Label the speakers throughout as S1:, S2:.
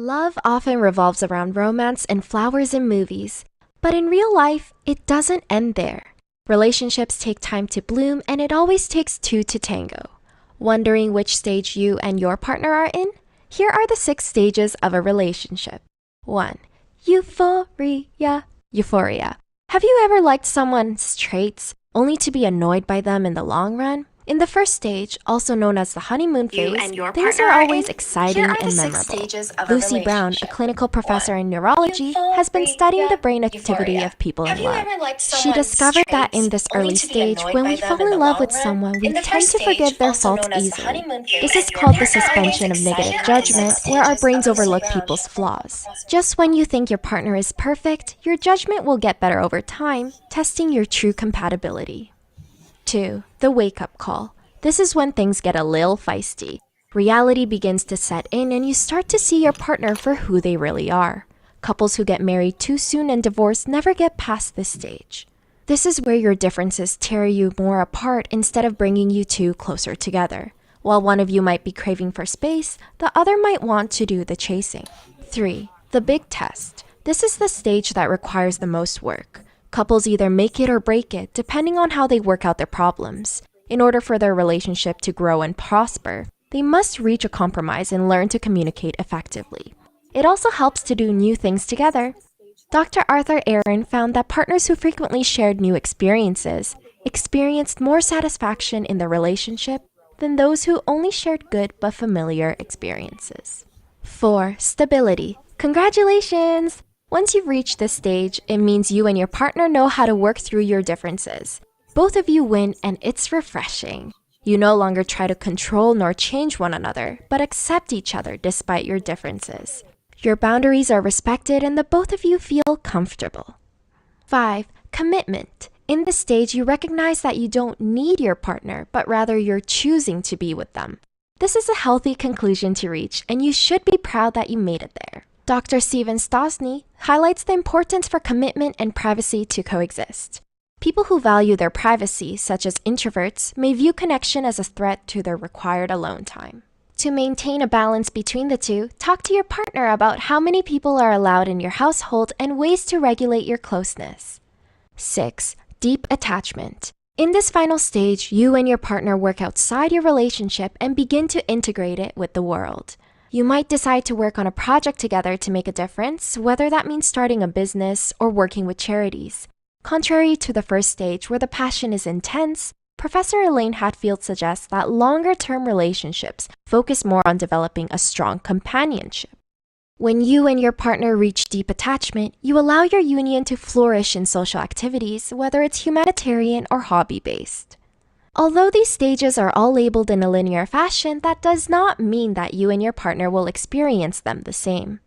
S1: Love often revolves around romance and flowers in movies, but in real life, it doesn't end there. Relationships take time to bloom, and it always takes two to tango. Wondering which stage you and your partner are in? Here are the 6 stages of a relationship. 1. Euphoria. Euphoria. Have you ever liked someone's traits only to be annoyed by them in the long run? In the first stage, also known as the honeymoon
S2: You
S1: phase,
S2: and your
S1: things
S2: partner
S1: are
S2: are
S1: always
S2: in?
S1: exciting
S2: Here are the
S1: and
S2: 6
S1: memorable.
S2: stages of a
S1: Lucy Brown, a
S2: relationship.
S1: clinical professor
S2: 1.
S1: in neurology, has been studying the
S2: Euphoria.
S1: brain activity
S2: Euphoria.
S1: of people
S2: Have
S1: in
S2: you
S1: love.
S2: ever liked
S1: She
S2: someone's
S1: discovered that in
S2: traits
S1: this
S2: only
S1: early
S2: to be
S1: stage,
S2: annoyed
S1: when
S2: by
S1: we
S2: them
S1: fall
S2: in
S1: in
S2: the
S1: love
S2: long
S1: with
S2: run?
S1: someone, we
S2: In the
S1: tend
S2: first
S1: to
S2: stage,
S1: forgive their
S2: also
S1: faults
S2: known as the
S1: easily.
S2: honeymoon
S1: This
S2: phase,
S1: is
S2: your
S1: called the
S2: partner are always
S1: suspension of negative
S2: excited. Here are the 6
S1: judgment, where our
S2: stages of
S1: brains
S2: a
S1: overlook
S2: relationship.
S1: people's flaws. Just when you think your partner is perfect, your judgment will get better over time, testing your true compatibility. 2. The wake-up call. This is when things get a little feisty. Reality begins to set in and you start to see your partner for who they really are. Couples who get married too soon and divorce never get past this stage. This is where your differences tear you more apart instead of bringing you two closer together. While one of you might be craving for space, the other might want to do the chasing. 3. The big test. This is the stage that requires the most work. Couples either make it or break it, depending on how they work out their problems. In order for their relationship to grow and prosper, they must reach a compromise and learn to communicate effectively. It also helps to do new things together. Dr. Arthur Aaron found that partners who frequently shared new experiences experienced more satisfaction in their relationship than those who only shared good but familiar experiences. 4. Stability. Congratulations! Once you've reached this stage, it means you and your partner know how to work through your differences. Both of you win, and it's refreshing. You no longer try to control nor change one another, but accept each other despite your differences. Your boundaries are respected, and the both of you feel comfortable. 5. Commitment. In this stage, you recognize that you don't need your partner, but rather you're choosing to be with them. This is a healthy conclusion to reach, and you should be proud that you made it there. Dr. Stephen Stosny highlights the importance for commitment and privacy to coexist. People who value their privacy, such as introverts, may view connection as a threat to their required alone time. To maintain a balance between the two, talk to your partner about how many people are allowed in your household and ways to regulate your closeness. 6. Deep attachment. In this final stage, you and your partner work outside your relationship and begin to integrate it with the world. You might decide to work on a project together to make a difference, whether that means starting a business or working with charities. Contrary to the first stage, where the passion is intense, Professor Elaine Hatfield suggests that longer-term relationships focus more on developing a strong companionship. When you and your partner reach deep attachment, you allow your union to flourish in social activities, whether it's humanitarian or hobby-based. Although these stages are all labeled in a linear fashion, that does not mean that you and your partner will experience them the same.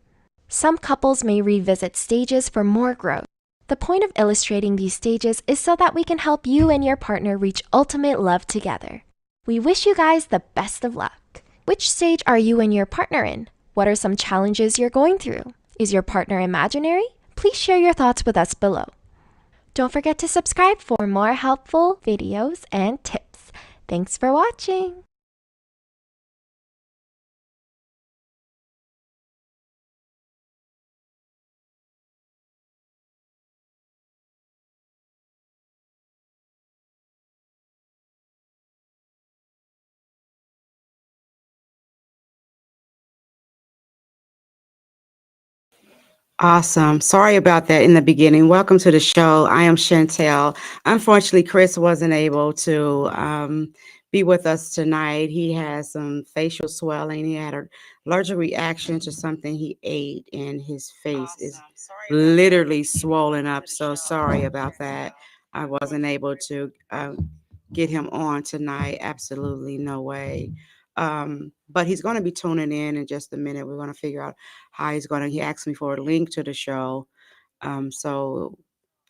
S1: Some couples may revisit stages for more growth. The point of illustrating these stages is so that we can help you and your partner reach ultimate love together. We wish you guys the best of luck. Which stage are you and your partner in? What are some challenges you're going through? Is your partner imaginary? Please share your thoughts with us below. Don't forget to subscribe for more helpful videos and tips. Thanks for watching!
S3: Awesome. Sorry about that in the beginning. Welcome to the show. I am Chantel. Unfortunately, Chris wasn't able to be with us tonight. He has some facial swelling. He had a allergic reaction to something he ate, and his face is literally swollen up. So sorry about that. I wasn't able to get him on tonight. Absolutely no way. But he's going to be tuning in just a minute. We're going to figure out how he asked me for a link to the show. So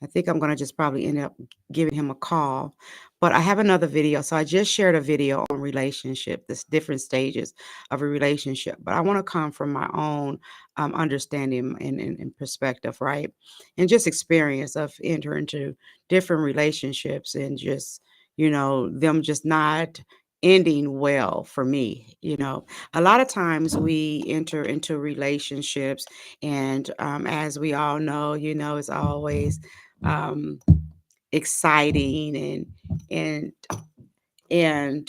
S3: I think I'm going to just probably end up giving him a call. But I have another video. So I just shared a video on relationship, this different stages of a relationship. But I want to come from my own understanding and perspective, right? And just experience of entering into different relationships and just, them just not ending well for me. A lot of times we enter into relationships, and as we all know, it's always um, exciting, and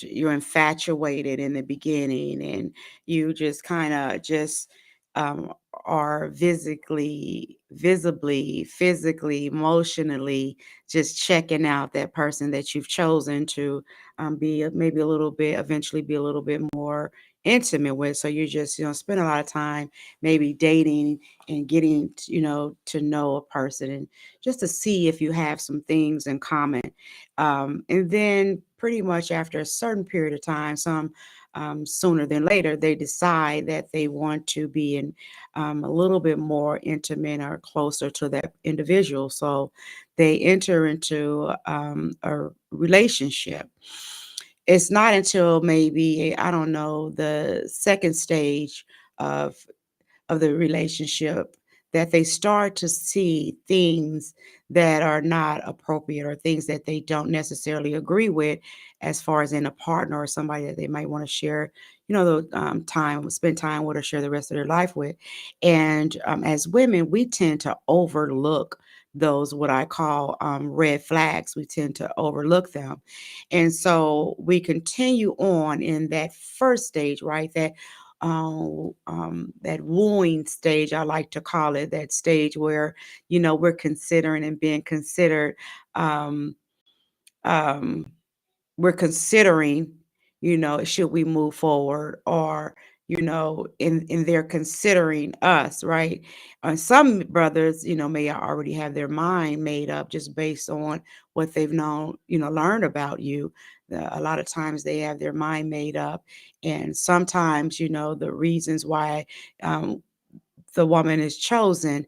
S3: you're infatuated in the beginning, and you just kind of just um, are visibly, physically, emotionally just checking out that person that you've chosen to be maybe a little bit, eventually be a little bit more intimate with. So you just, spend a lot of time maybe dating and getting, to know a person, and just to see if you have some things in common. And then pretty much after a certain period of time, some sooner than later, they decide that they want to be in a little bit more intimate or closer to that individual. So they enter into a relationship. It's not until maybe, I don't know, the second stage of the relationship that they start to see things that are not appropriate, or things that they don't necessarily agree with, as far as in a partner or somebody that they might want to share, the spend time with, or share the rest of their life with. And as women, we tend to overlook those, what I call red flags. We tend to overlook them. And so we continue on in that first stage, right? That wooing stage, I like to call it, that stage where, we're considering and being considered. Um, um, we're considering, should we move forward, or, in they're considering us, right? And some brothers, may already have their mind made up just based on what they've known, learned about you. A lot of times they have their mind made up. And sometimes, the reasons why um, the woman is chosen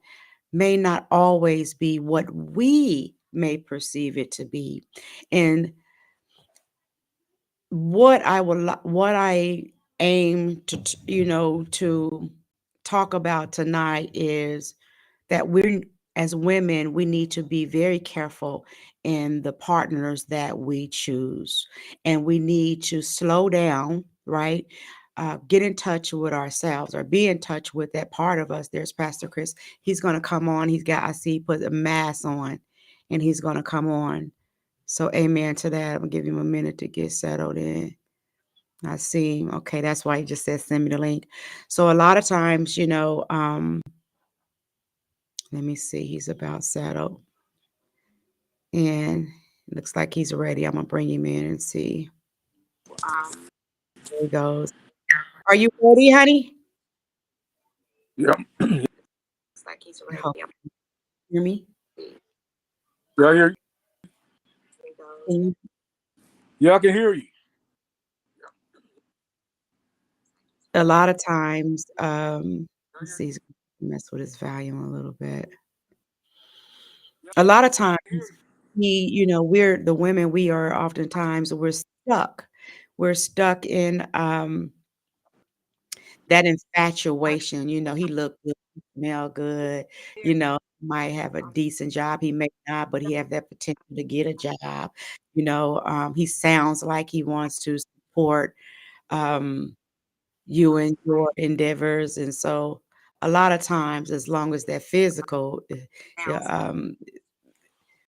S3: may not always be what we may perceive it to be. And what I aim to to talk about tonight is that we're, as women, we need to be very careful in the partners that we choose, and we need to slow down, right? Get in touch with ourselves, or be in touch with that part of us. There's Pastor Chris. He's going to come on. I see he put a mask on, and he's going to come on. So amen to that. I'm gonna give him a minute to get settled in. I see him. Okay, that's why he just said send me the link. So a lot of times, let me see, he's about settled. And it looks like he's ready. I'm gonna bring him in and see. There he goes. Are you ready, honey?
S2: Yeah,
S3: Looks like he's ready. Hear me?
S2: yeah, I hear you.
S3: Can you-
S2: Yeah, I can hear you.
S3: A lot of times, let's see, he's gonna mess with his volume a little bit. A lot of times we're the women, we are oftentimes we're stuck. We're stuck in that infatuation. He looked good, he smell good, might have a decent job. He may not, but he have that potential to get a job. He sounds like he wants to support um you in your endeavors. And so a lot of times, as long as that physical yeah,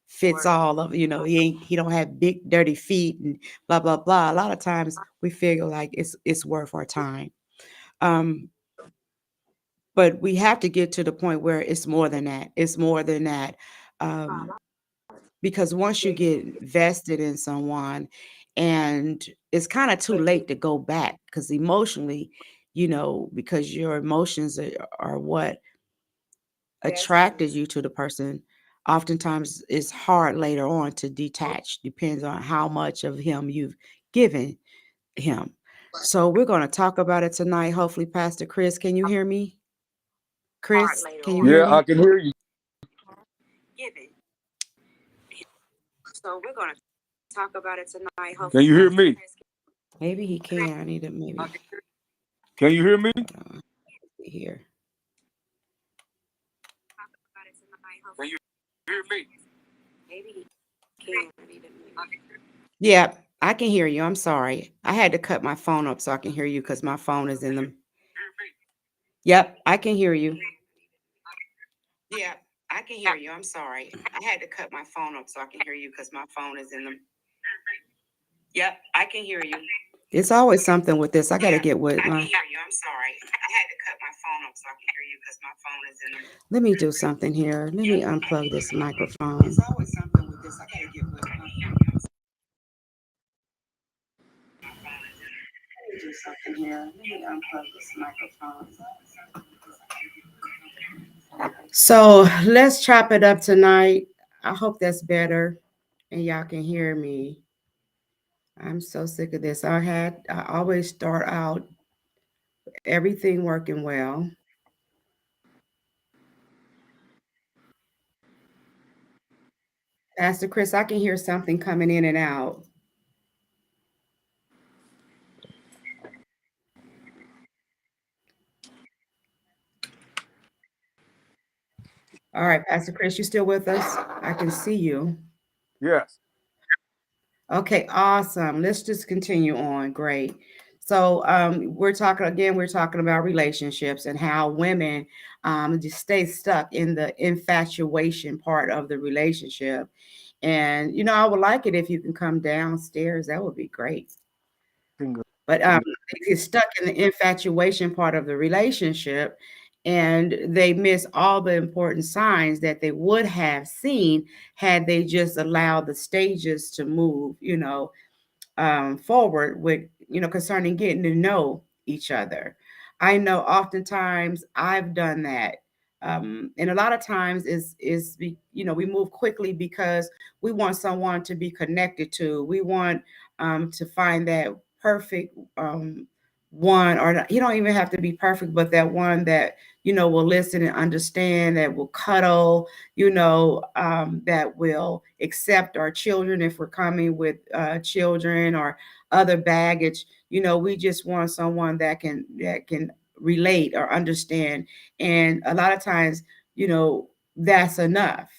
S3: fits all of, he don't have big dirty feet and blah blah blah. A lot of times we feel like it's worth our time. Um, but we have to get to the point where it's more than that. It's more than that. Um, because once you get vested in someone, and it's kind of too late to go back, because emotionally, because your emotions are what attracted you to the person. Oftentimes it's hard later on to detach, depends on how much of him you've given him. So we're going to talk about it tonight. Hopefully, Pastor Chris, can you hear me? Chris, can you hear
S2: Yeah, I
S3: me?
S2: can hear you.
S3: So we're going to talk about it tonight.
S2: Can you hear me?
S3: Maybe he can. I need to maybe
S2: Can you hear me?
S3: here.
S2: Can you hear me?
S3: Yeah. I can hear you. I'm sorry. I had to cut my phone up so I can hear you because my phone is in the. Yep, I can hear you. Yeah, I can hear you. I'm sorry. I had to cut my phone up so I can hear you because my phone is in the. Yep, I can hear you. It's always something with this. I got to get with
S4: I can
S3: my.
S4: hear you. I'm sorry. I had to cut my phone up so I can hear you because my phone is in the.
S3: Let me do something here. Let me unplug this microphone.
S4: It's always something with this. I gotta get with my phone is in the. Let me do something here. Let me unplug this microphone.
S3: So let's chop it up tonight. I hope that's better and y'all can hear me. I'm so sick of this. I always start out everything working well. Pastor Chris, I can hear something coming in and out. All right, Pastor Chris, you still with us? I can see you.
S2: Yes.
S3: Okay, awesome. Let's just continue on. Great. So we're talking about relationships and how women just stay stuck in the infatuation part of the relationship. And I would like it if you can come downstairs. That would be great.
S2: Finger.
S3: But they get stuck in the infatuation part of the relationship, and they miss all the important signs that they would have seen had they just allowed the stages to move, forward with, concerning getting to know each other. I know oftentimes I've done that. And a lot of times we move quickly because we want someone to be connected to. We want to find that perfect one, or you don't even have to be perfect, but that one that will listen and understand, that will cuddle, that will accept our children if we're coming with children or other baggage. We just want someone that can relate or understand. And a lot of times, that's enough.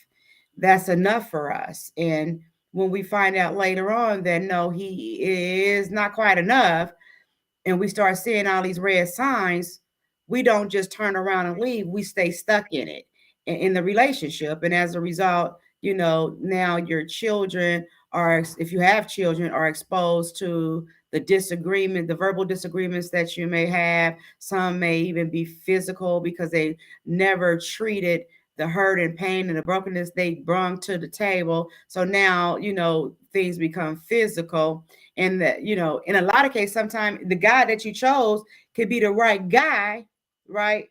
S3: That's enough for us. And when we find out later on that no, he is not quite enough, and we start seeing all these red signs, we don't just turn around and leave. We stay stuck in it, in the relationship. And as a result, now your children are, if you have children, are exposed to the verbal disagreements that you may have. Some may even be physical because they never treated the hurt and pain and the brokenness they brought to the table. So now, things become physical. And that, in a lot of cases, sometimes the guy that you chose could be the right guy, right?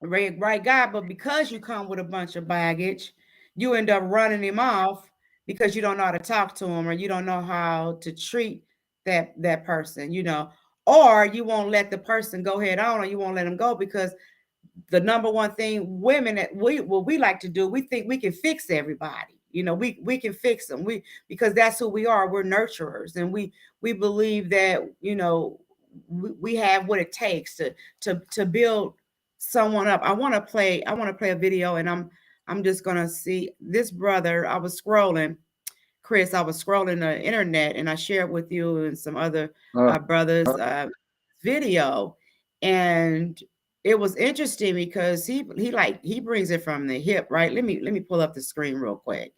S3: Right guy, but because you come with a bunch of baggage, you end up running him off because you don't know how to talk to him, or you don't know how to treat that person, or you won't let the person go head on, or you won't let him go because the number one thing women that we like to do, we think we can fix everybody. We can fix them. Because that's who we are. We're nurturers, and we believe that we have what it takes to build someone up. I want to play a video, and I'm just gonna see this brother. I was scrolling, Chris. I was scrolling the internet, and I shared with you and some other brothers video, and it was interesting because he brings it from the hip, right? Let me pull up the screen real quick.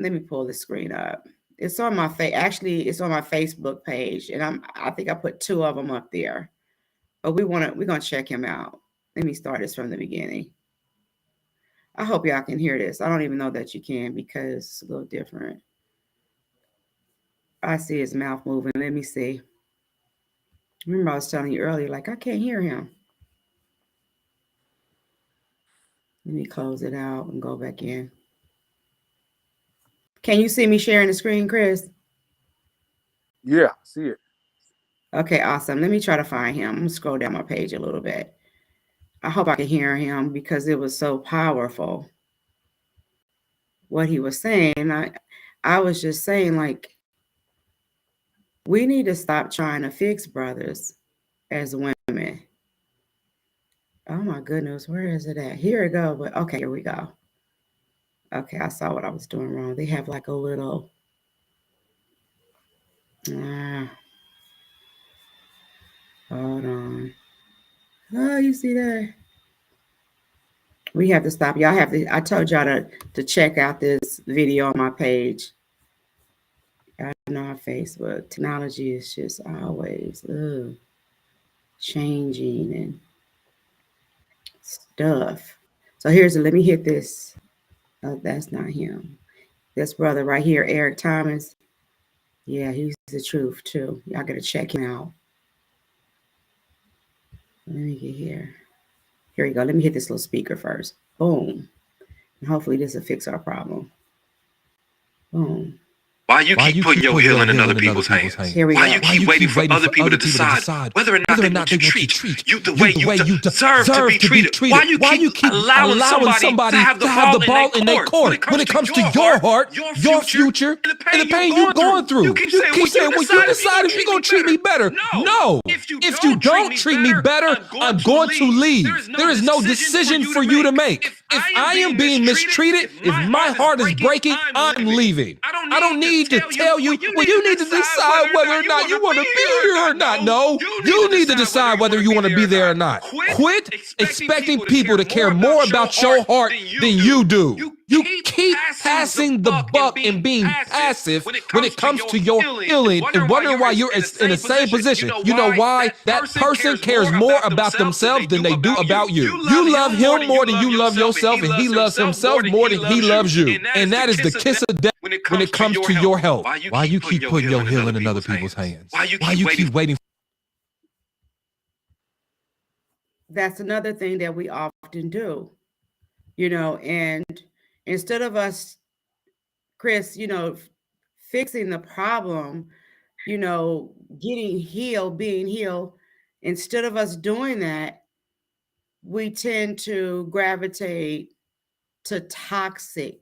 S3: Let me pull the screen up. It's on my actually it's on my Facebook page, and I think I put two of them up there. But we're gonna check him out. Let me start this from the beginning. I hope y'all can hear this. I don't even know that you can because it's a little different. I see his mouth moving. Let me see. Remember I was telling you earlier, like I can't hear him. Let me close it out and go back in. Can you see me sharing the screen, Chris?
S2: Yeah, see it.
S3: Okay, awesome. Let me try to find him. I'm gonna scroll down my page a little bit. I hope I can hear him because it was so powerful what he was saying. I was just saying, like, we need to stop trying to fix brothers as women. Oh my goodness, where is it at? Here we go. But okay, here we go. Okay, I saw what I was doing wrong. They have like a little Ah, hold on. Oh, you see that? We have to stop. Y'all have to. I told y'all to check out this video on my page. Y'all know our Facebook technology is just always changing and stuff. So let me hit this. Oh, that's not him. This brother right here, Eric Thomas. Yeah, he's the truth too. Y'all gotta check him out. Let me get here. Here we go. Let me hit this little speaker first. Boom. And hopefully this will fix our problem. Boom.
S5: Why you keep putting your healing in other people's hands?
S3: Here we go.
S5: Why you keep waiting for other people to decide whether or not they want to treat you the way you deserve to be treated? Why you keep allowing somebody to have the ball in their court when it comes to your heart, your future, and the pain you're going through? You keep saying, well, you decide if you're going to treat me better. No. If you don't treat me better, I'm going to leave. There is no decision for you to make. If I am being mistreated, if my heart is breaking, I'm leaving. I don't need to tell you, well, you need to decide whether or not you want to be here or not. No, you need to decide whether you want to be there or not. Quit expecting people to care more about your heart than you do. You keep passing the buck and being passive when it comes to your healing and wondering why you're in the same position. You know why? That person cares more about themselves than they do about you. You love him more than you love yourself, and he loves himself more than he loves you. And that is the kiss of death when it comes to your health. Why you keep putting your healing in other people's hands? Why you keep waiting?
S3: That's another thing that we often do, and instead of us, Chris, fixing the problem, getting healed, being healed, instead of us doing that, we tend to gravitate to toxic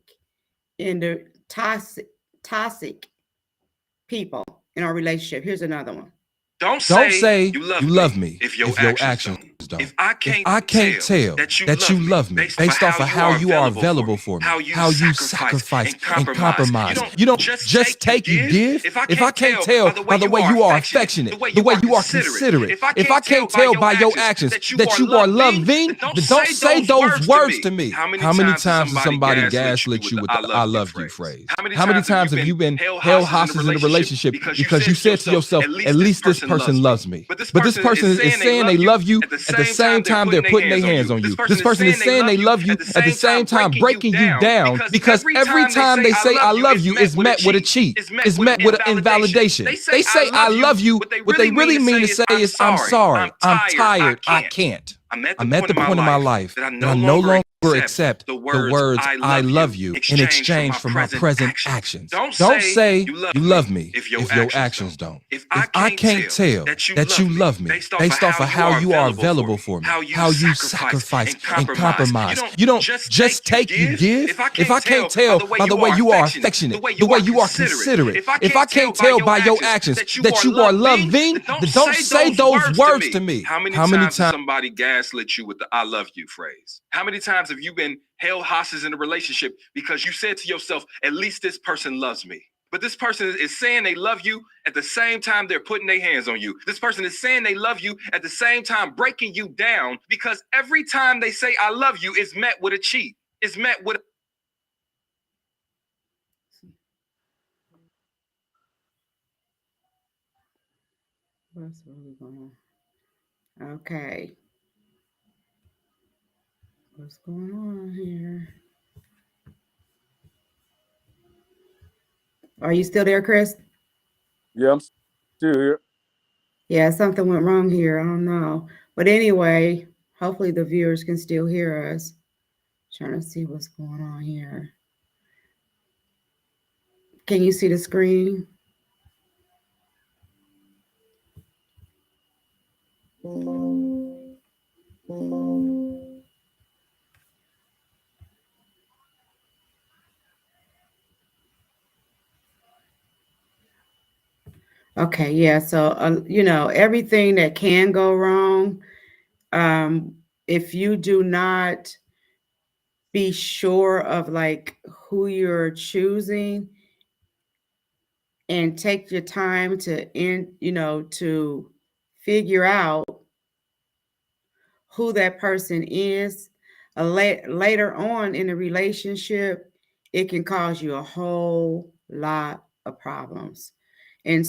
S3: people in our relationship. Here's another one.
S5: Don't say you love me if your actions don't. If I can't tell that you love me based off of how you are available for me, how you sacrifice and compromise. You don't just take, you give. If I can't tell by the way you are affectionate, the way you are considerate, if I can't tell by your actions that you are loving, then don't say those words to me. How many times has somebody gaslit you with the I love you phrase? How many times have you been held hostage in a relationship because you said to yourself, at least this person loves me? But this person is saying they love you at the same time they're putting their hands on you. This person is saying they love you at the same time breaking you down, because every time they say I love you is met with a cheat, is met with an invalidation. They say I love you, what they really mean to say is I'm sorry, I'm tired, I can't. I'm at the point in my life that I no longer accept the words I love you in exchange for my present actions. Don't say you love me if your actions don't. If I can't tell that you love me based off of how you are available for me, how you sacrifice and compromise. You don't just take, you give. If I can't tell by the way you are affectionate, the way you are considerate, if I can't tell by your actions that you are loving, then don't say those words to me. How many times somebody gaslit you with the I love you phrase? How many times have you been held hostage in a relationship because you said to yourself, at least this person loves me? But this person is saying they love you at the same time they're putting their hands on you. This person is saying they love you at the same time breaking you down, because every time they say I love you is met with a cheat. It's met with
S3: What's really going on? Okay. What's going on here? Are you still there, Chris?
S2: Yeah, I'm still here.
S3: Yeah, something went wrong here. I don't know. But anyway, hopefully the viewers can still hear us. Trying to see what's going on here. Can you see the screen? Okay, yeah. So, everything that can go wrong, if you do not be sure of like who you're choosing, and take your time to figure out who that person is. Later on in a relationship, it can cause you a whole lot of problems. And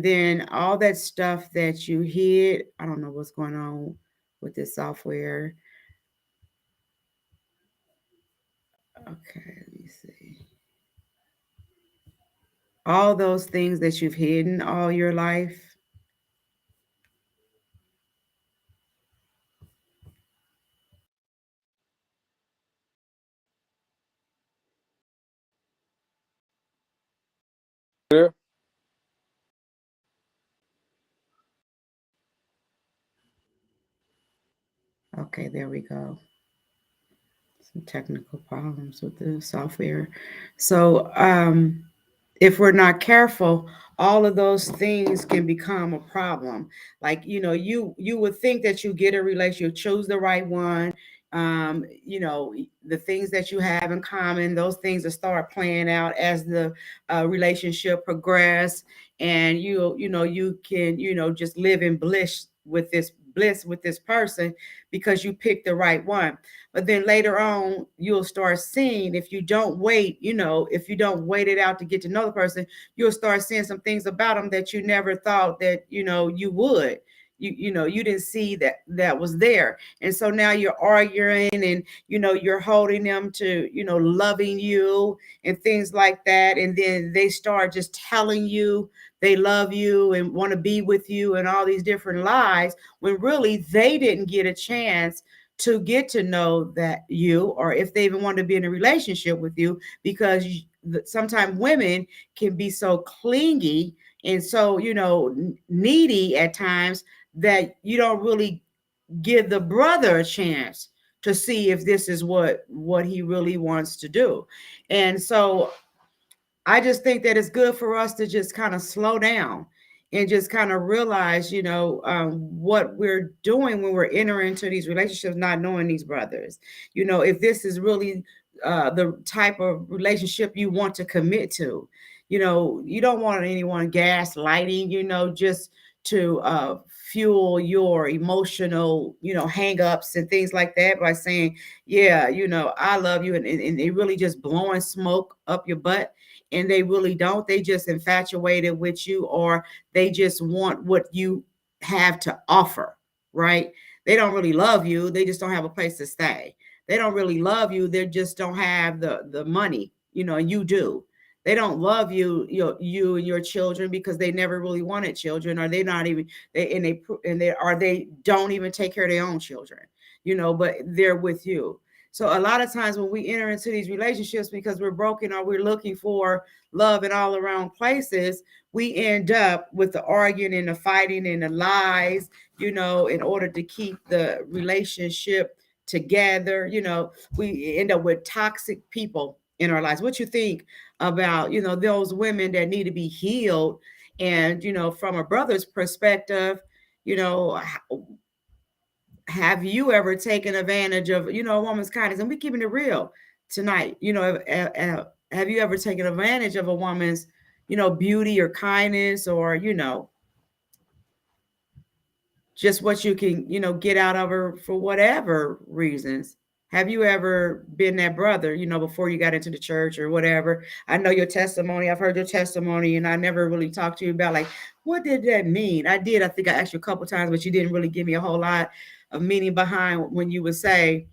S3: then all that stuff that you hid, I don't know what's going on with this software. Okay, let me see. All those things that you've hidden all your life.
S2: There.
S3: Okay, there we go. Some technical problems with the software. So, if we're not careful, all of those things can become a problem. Like, you would think that you get a relationship, choose the right one. The things that you have in common, those things will start playing out as the relationship progress, and you can just live in bliss with this person because you picked the right one. But then later on, you'll start seeing, if you don't wait, if you don't wait it out to get to know the person, you'll start seeing some things about them that you never thought that, you would. You didn't see that was there. And so now you're arguing, and, you're holding them to, loving you and things like that. And then they start just telling you they love you and want to be with you and all these different lies, when really they didn't get a chance to get to know that you, or if they even want to be in a relationship with you, because sometimes women can be so clingy and so, needy at times, that you don't really give the brother a chance to see if this is what he really wants to do. And so I just think that it's good for us to just kind of slow down and just kind of realize, what we're doing when we're entering into these relationships, not knowing these brothers. If this is really the type of relationship you want to commit to, you don't want anyone gaslighting, just to fuel your emotional, hang-ups and things like that by saying, yeah, I love you. And they really just blowing smoke up your butt. And they really don't. They just infatuated with you, or they just want what you have to offer, right? They don't really love you. They just don't have a place to stay. They don't really love you. They just don't have the money, and you do. They don't love you and your children, because they never really wanted children, or they not even they don't even take care of their own children, but they're with you. So a lot of times when we enter into these relationships because we're broken, or we're looking for love in all around places, we end up with the arguing and the fighting and the lies, in order to keep the relationship together. We end up with toxic people in our lives. What you think about, those women that need to be healed? And, from a brother's perspective, have you ever taken advantage of, a woman's kindness? And we're keeping it real tonight. Have you ever taken advantage of a woman's, beauty or kindness, or, just what you can, get out of her for whatever reasons? Have you ever been that brother, before you got into the church or whatever? I know your testimony. I've heard your testimony, and I never really talked to you about, like, what did that mean? I did. I think I asked you a couple times, but you didn't really give me a whole lot of meaning behind when you would say,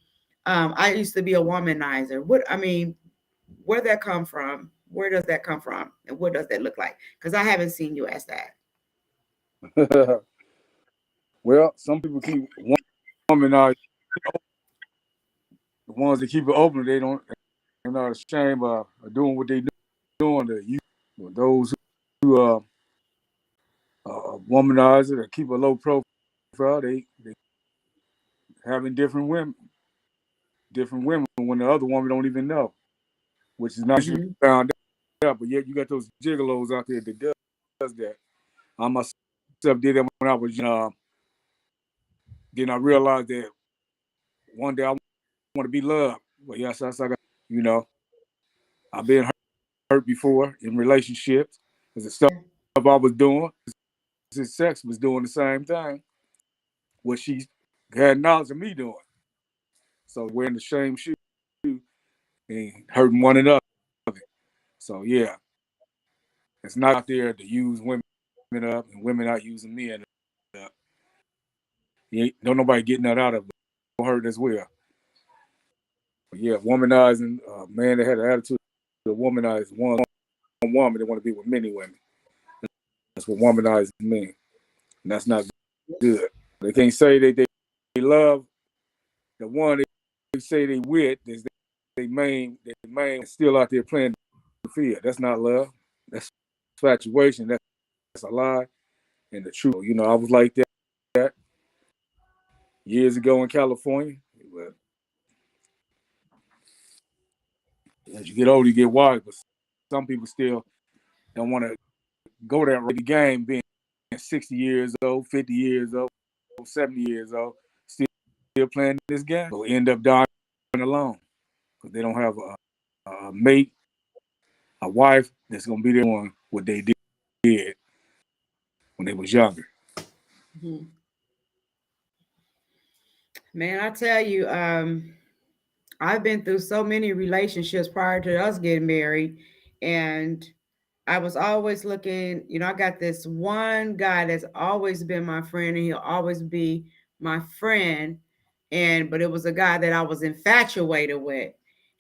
S3: I used to be a womanizer. Where'd that come from? Where does that come from? And what does that look like? Because I haven't seen you as that.
S2: Well, some people keep womanizing. The ones that keep it open, they're not ashamed of doing what they doing. Those who womanize it or keep a low profile, they having different women when the other woman don't even know, which is not you found out. But yet you got those gigolos out there that does that. I myself did that when I was young. Then I realized that one day I want to be loved. But yes, I got, I've been hurt before in relationships. Because the stuff I was doing, his sex was doing the same thing, what she had knowledge of me doing. So wearing the same shoe and hurting one another. So yeah, it's not out there to use women up and women out using men up. Don't nobody getting that out of it. Don't hurt as well. But yeah, womanizing a man that had an attitude to womanize one woman, they want to be with many women. That's what womanizing means. And that's not good. They can't say that they love the one they say they with, is they main still out there playing the field. That's not love. That's infatuation. That's a lie. And the truth, I was like that years ago in California. But as you get older, you get wise. But some people still don't want to go that the game, being 60 years old, 50 years old, 70 years old, still playing this game. They'll end up dying alone because they don't have a mate, a wife that's going to be there on what they did when they was younger.
S3: Mm-hmm. Man, I tell you, I've been through so many relationships prior to us getting married, and I was always looking, I got this one guy that's always been my friend, and he'll always be my friend. But it was a guy that I was infatuated with.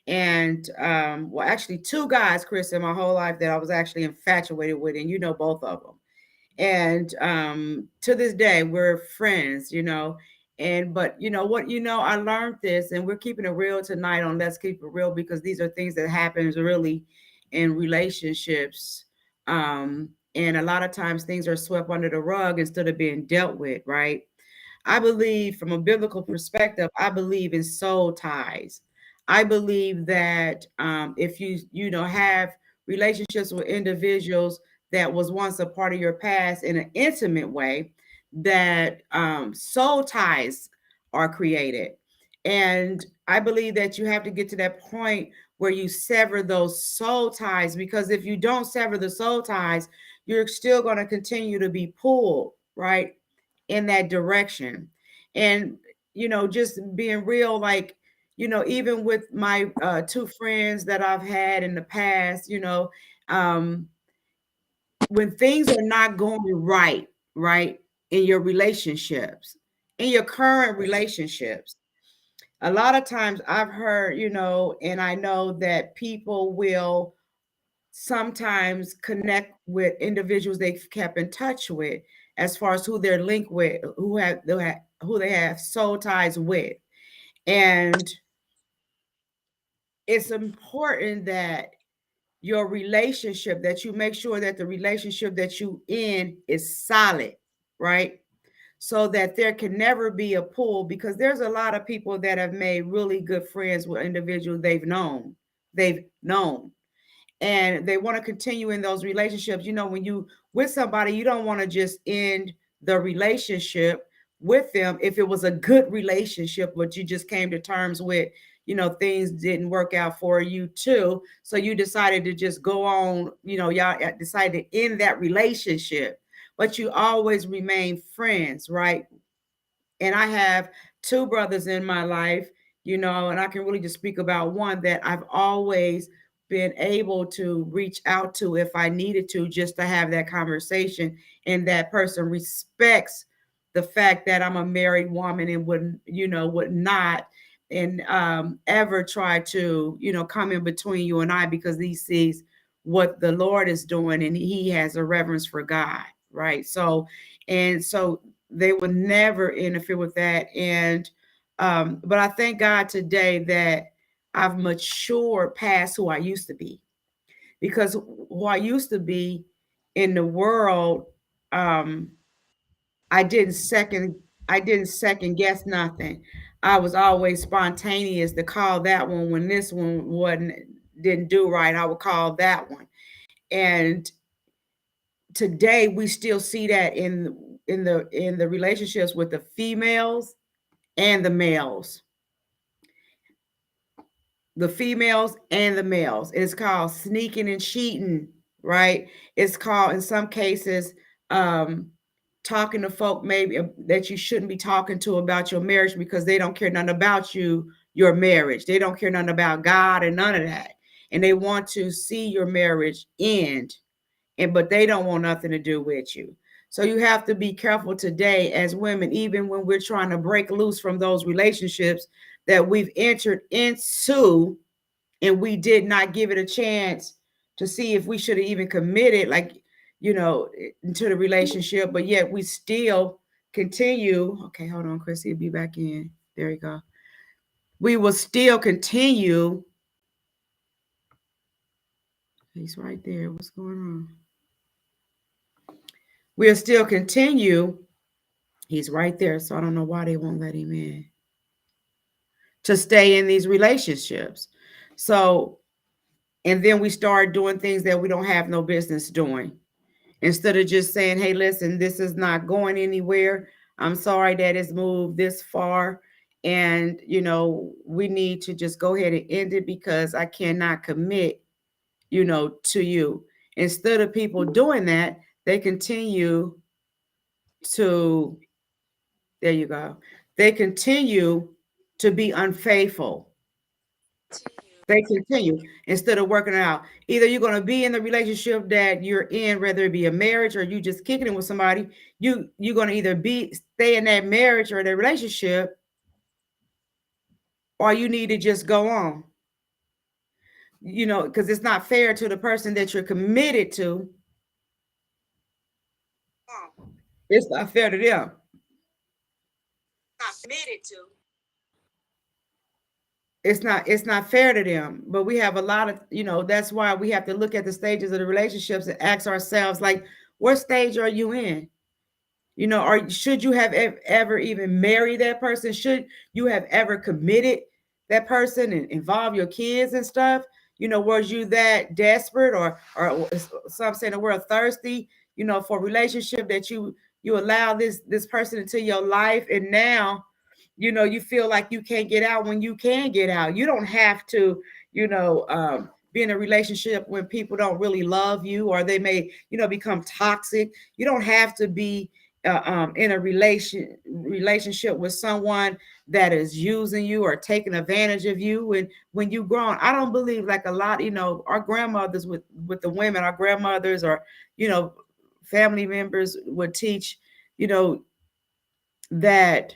S3: And well, actually two guys, Chris, in my whole life that I was actually infatuated with, and both of them. And to this day, we're friends, but I learned this, and we're keeping it real tonight on Let's Keep It Real, because these are things that happens really in relationships. And a lot of times things are swept under the rug instead of being dealt with, right? I believe, from a biblical perspective, I believe in soul ties. I believe that if you have relationships with individuals that was once a part of your past in an intimate way, that soul ties are created. And I believe that you have to get to that point where you sever those soul ties, because if you don't sever the soul ties, you're still going to continue to be pulled, right, in that direction. And, just being real, like, even with my two friends that I've had in the past, when things are not going right in your relationships, in your current relationships, a lot of times I've heard, and I know that people will sometimes connect with individuals they've kept in touch with, as far as who they're linked with, who they have soul ties with. And it's important that your relationship, that you make sure that the relationship that you in is solid, right? So that there can never be a pull, because there's a lot of people that have made really good friends with individuals they've known, and they want to continue in those relationships. When you with somebody, you don't want to just end the relationship with them if it was a good relationship, but you just came to terms with, things didn't work out for you too. So you decided to just go on, y'all decided to end that relationship, but you always remain friends, right? And I have two brothers in my life, and I can really just speak about one that I've always been able to reach out to if I needed to, just to have that conversation. And that person respects the fact that I'm a married woman and would not and ever try to, come in between you and I, because he sees what the Lord is doing and he has a reverence for God, right? So they would never interfere with that. And but I thank God today that I've matured past who I used to be, because who I used to be in the world, I didn't second guess nothing. I was always spontaneous to call that one when this one didn't do right. I would call that one. And today we still see that in the relationships with the females and the males. The females and the males. It's called sneaking and cheating, right? It's called, in some cases, talking to folk maybe that you shouldn't be talking to about your marriage because they don't care nothing about you, your marriage. They don't care nothing about God and none of that. And they want to see your marriage end, but they don't want nothing to do with you. So you have to be careful today as women, even when we're trying to break loose from those relationships that we've entered into, and we did not give it a chance to see if we should have even committed, like, into the relationship, but yet we still continue. Okay, hold on, Chrissy, be back in. There you go. We will still continue. He's right there. What's going on? We'll still continue. He's right there. So I don't know why they won't let him in to stay in these relationships. So, and then we start doing things that we don't have no business doing. Instead of just saying, hey, listen, this is not going anywhere. I'm sorry that it's moved this far. And, we need to just go ahead and end it because I cannot commit, to you. Instead of people doing that, they continue to, there you go. They continue to be unfaithful. They continue instead of working it out. Either you're going to be in the relationship that you're in, whether it be a marriage or you just kicking it with somebody, you're going to either stay in that marriage or that relationship, or you need to just go on. Because it's not fair to the person that you're committed to. It's not fair to them. Not committed to. It's not fair to them. But we have a lot of, that's why we have to look at the stages of the relationships and ask ourselves, like, what stage are you in? Or should you have ever even married that person? Should you have ever committed that person and involve your kids and stuff? Was you that desperate, or some say the word thirsty, for a relationship that you allow this person into your life, and now you feel like you can't get out when you can get out. You don't have to, be in a relationship when people don't really love you, or they may, become toxic. You don't have to be in a relationship with someone that is using you or taking advantage of you. When you grown, I don't believe, like a lot, our grandmothers with the women, our grandmothers, or, family members would teach, that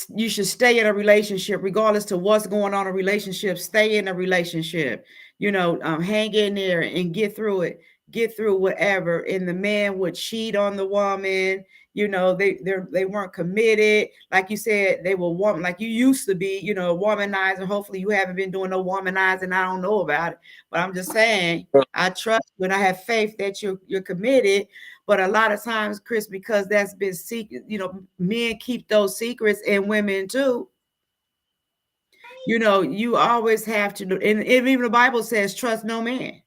S3: you should stay in a relationship regardless to what's going on in a relationship. Stay in a relationship, hang in there and get through it, get through whatever. And the man would cheat on the woman. They weren't committed. Like you said, they were woman, like you used to be, womanizer. Hopefully you haven't been doing no womanizing. I don't know about it, but I'm just saying, I trust you and I have faith that you're committed. But a lot of times, Chris, because that's been secret, men keep those secrets, and women too. You always have to do, and even the Bible says, trust no man.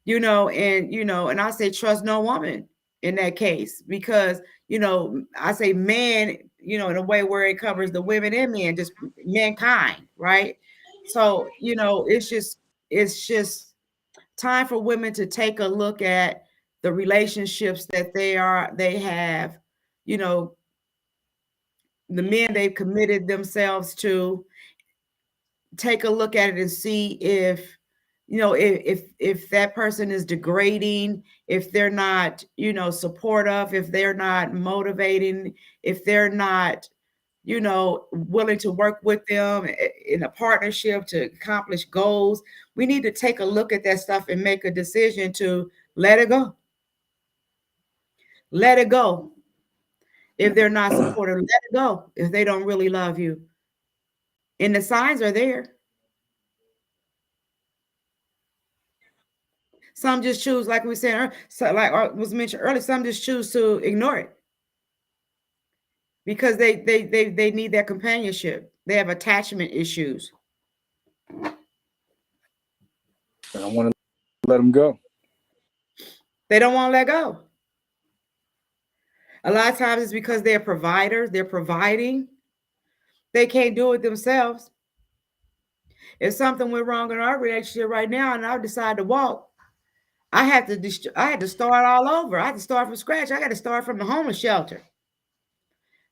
S3: And I say trust no woman in that case, because I say man, in a way where it covers the women and men, just mankind, right? So it's just time for women to take a look at the relationships that they have, the men they've committed themselves to. Take a look at it and see if that person is degrading, if they're not, supportive, if they're not motivating, if they're not, willing to work with them in a partnership to accomplish goals. We need to take a look at that stuff and make a decision to let it go. Let it go. If they're not supportive, let it go. If they don't really love you. And the signs are there. Some just choose, like we said, like was mentioned earlier, some just choose to ignore it because they need that companionship. They have attachment issues.
S2: I want to let them go.
S3: They don't want to let go. A lot of times it's because they're providers. They're providing. They can't do it themselves. If something went wrong in our relationship right now and I decide to walk, I had to start all over. I had to start from scratch. I got to start from the homeless shelter.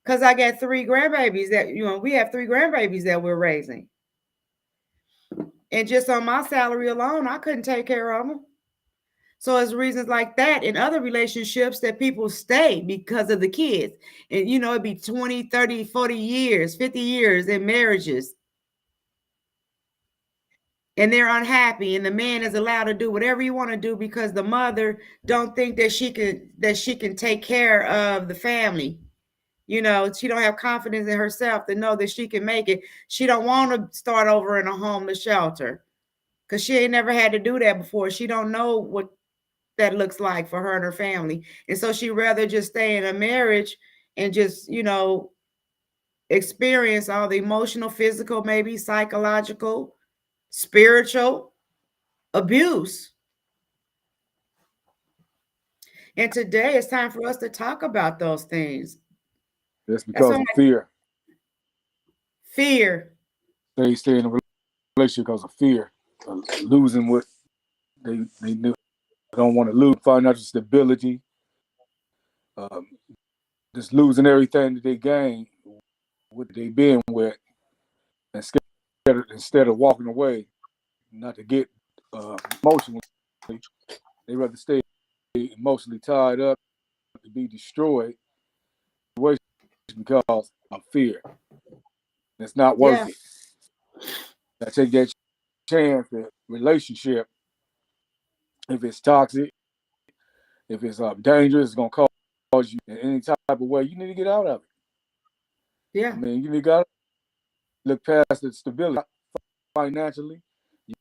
S3: Because I got 3 grandbabies that, we have 3 grandbabies that we're raising. And just on my salary alone, I couldn't take care of them. So it's reasons like that in other relationships that people stay because of the kids. And, it'd be 20, 30, 40 years, 50 years in marriages. And they're unhappy, and the man is allowed to do whatever you want to do because the mother don't think that she can take care of the family. She don't have confidence in herself to know that she can make it. She don't want to start over in a homeless shelter because she ain't never had to do that before. She don't know what that looks like for her and her family. And so she'd rather just stay in a marriage and just, experience all the emotional, physical, maybe psychological, spiritual abuse. And today it's time for us to talk about those things.
S2: That's because of fear.
S3: Fear.
S2: They stay in a relationship because of fear, of losing what they don't want to lose, financial stability, just losing everything that they gain, what they been with, instead of walking away, not to get emotionally, they rather stay emotionally tied up to be destroyed because of fear. It's not worth it. I take that chance that relationship, if it's toxic, if it's dangerous, it's gonna cause you in any type of way, you need to get out of it.
S3: Yeah.
S2: I mean, you got to look past the stability financially. You're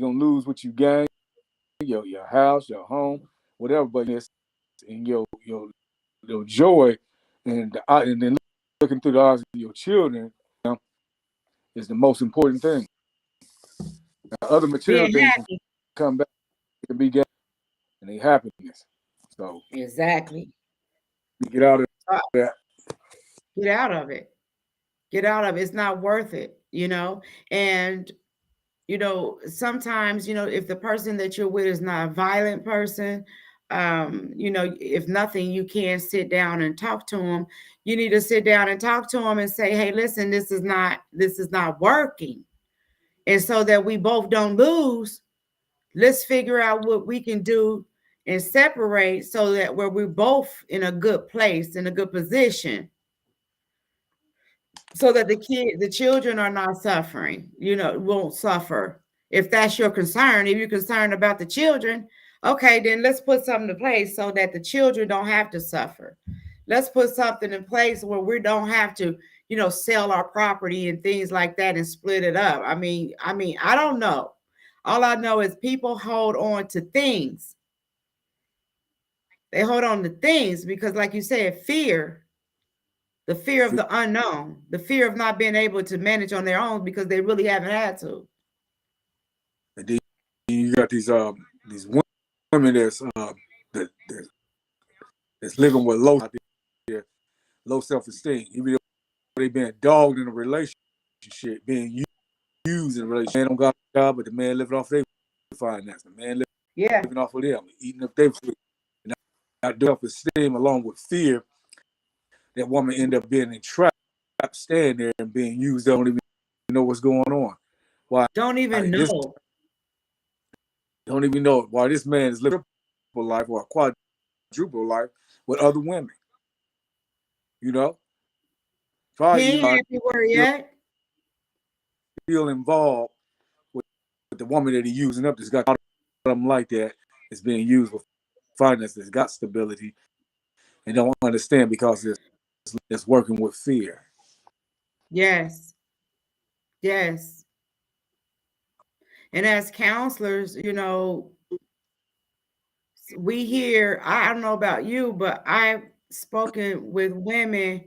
S2: gonna lose what you gain, your house, your home, whatever, but it's in your joy and then looking through the eyes of your children is the most important thing. Now, other material things can come back, can be gained, and they happiness. So
S3: exactly,
S2: get out of that.
S3: Get out of it. Get out of it. It's not worth it, And sometimes, if the person that you're with is not a violent person, if nothing, you can sit down and talk to them. You need to sit down and talk to them and say, hey, listen, this is not working. And so that we both don't lose, let's figure out what we can do and separate so that we're both in a good place, in a good position. So that the children are not suffering, won't suffer. If that's your concern, if you're concerned about the children, okay, then let's put something in place so that the children don't have to suffer. Let's put something in place where we don't have to, sell our property and things like that and split it up. I mean, I don't know. All I know is people hold on to things. They hold on to things because, like you said, fear. The fear of the unknown, the fear of not being able to manage on their own because they really haven't had to.
S2: And then you got these women that's living with low self-esteem, even though they've been dogged in a relationship, being used in a relationship. Man don't got a job, but the man living off their finance. The man living off of them, eating up their food. And not self-esteem along with fear. That woman end up being entrapped, standing there and being used. Don't even know what's going on. Why?
S3: Don't even know.
S2: Don't even know why this man is living a triple life or a quadruple life with other women.
S3: Probably he ain't everywhere yet.
S2: Feel involved with the woman that he's using up. That's got something like that. It's being used with finances. Got stability, and don't understand because it's working with fear.
S3: Yes. And as counselors, we hear, I don't know about you, but I've spoken with women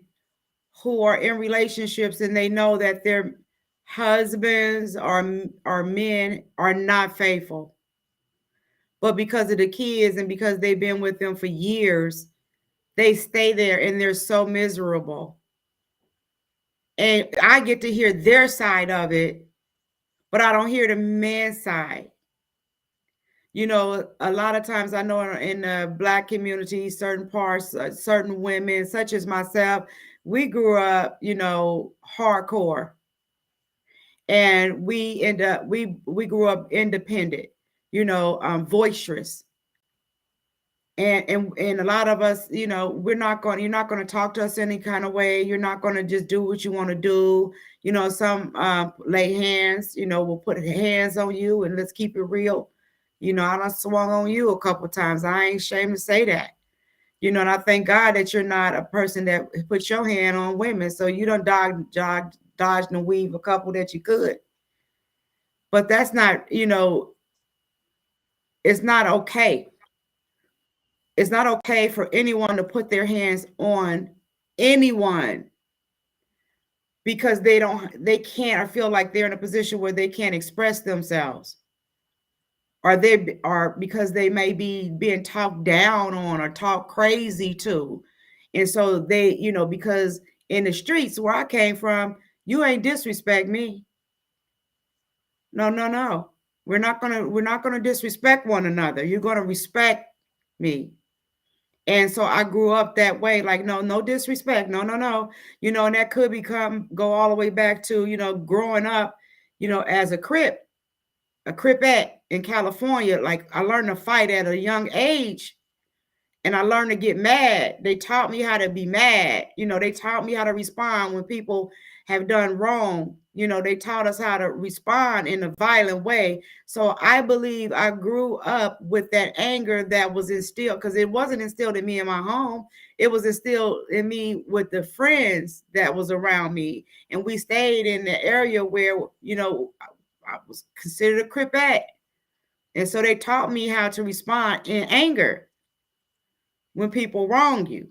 S3: who are in relationships and they know that their husbands or men are not faithful. But because of the kids and because they've been with them for years, they stay there and they're so miserable. And I get to hear their side of it, but I don't hear the man's side. You know, a lot of times I know in the Black community, certain parts, certain women, such as myself, we grew up, you know, hardcore, and we grew up independent, you know, boisterous. And a lot of us, you know, you're not going to talk to us any kind of way. You're not going to just do what you want to do. You know, some lay hands, you know, will put hands on you, and let's keep it real. You know, I done swung on you a couple times. I ain't ashamed to say that. You know, and I thank God that you're not a person that puts your hand on women. So you don't dodge and weave a couple that you could. But that's not, you know, it's not okay. It's not okay for anyone to put their hands on anyone because they can't, or feel like they're in a position where they can't express themselves, or because they may be being talked down on or talked crazy to. And so they, you know, because in the streets where I came from, you ain't disrespect me. No, no, no. We're not gonna disrespect one another. You're gonna respect me. And so I grew up that way, like, no disrespect. No, no, no. You know, and that could go all the way back to, you know, growing up, you know, as a Cripette in California. Like, I learned to fight at a young age, and I learned to get mad. They taught me how to be mad. You know, they taught me how to respond when people have done wrong. You know, they taught us how to respond in a violent way. So I believe I grew up with that anger that was instilled, because it wasn't instilled in me in my home. It was instilled in me with the friends that was around me. And we stayed in the area where, you know, I was considered a Cripette. And so they taught me how to respond in anger when people wrong you.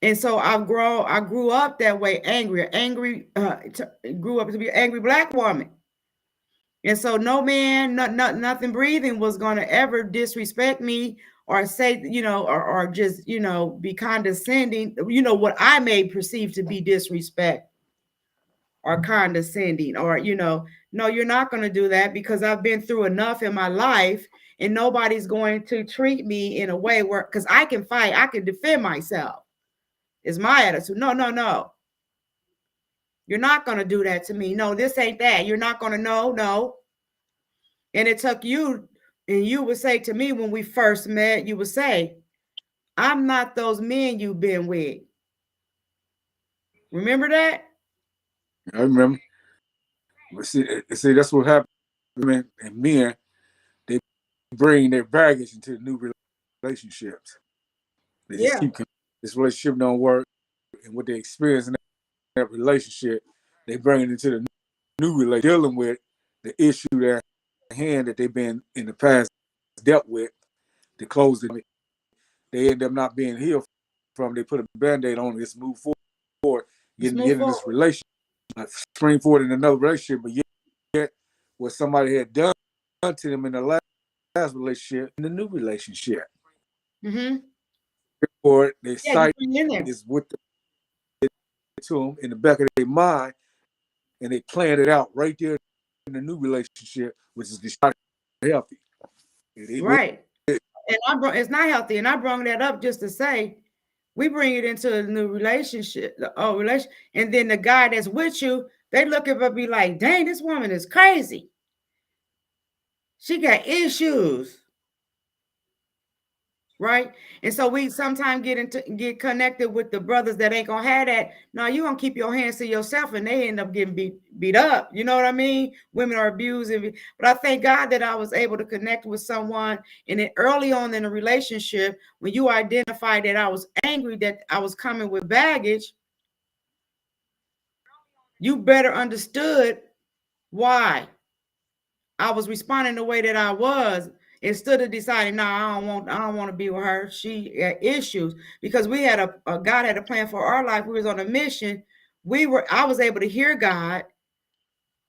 S3: And so I grew up that way, grew up to be an angry Black woman. And so no man, nothing breathing was going to ever disrespect me or say, you know, or just, you know, be condescending, you know, what I may perceive to be disrespect or condescending, or, you know, no, you're not going to do that, because I've been through enough in my life, and nobody's going to treat me in a way where, because I can fight, I can defend myself. Is my attitude. No, no, no. You're not going to do that to me. No, this ain't that. You're not going to know. No. And it took you, and you would say to me when we first met, you would say, I'm not those men you've been with. Remember that?
S2: I remember. But see, that's what happened. Women and men, they bring their baggage into the new relationships. They just keep, this relationship don't work, and what they experience in that relationship, they bring it into the new relationship, dealing with the issue at hand that they've been in the past dealt with, to close it. They end up not being healed from. They put a Band-Aid on, let's move forward, get in this relationship, spring forward in another relationship, but yet what somebody had done to them in the last relationship, in the new relationship.
S3: Mm-hmm.
S2: Or their sight is with them, to them in the back of their mind, and they plan it out right there in the new relationship, which is not healthy.
S3: Right. And it's not healthy. And I brought that up just to say, we bring it into a new relationship, and then the guy that's with you, they look at her and be like, dang, this woman is crazy. She got issues. Right. And so we sometimes get connected with the brothers that ain't gonna have that. No, you're gonna keep your hands to yourself, and they end up getting beat up. You know what I mean? Women are abused. But I thank God that I was able to connect with someone, and then early on in the relationship, when you identified that I was angry, that I was coming with baggage, you better understood why I was responding the way that I was. Instead of deciding, no, I don't want to be with her. She had issues, because we had God had a plan for our life. We was on a mission. I was able to hear God,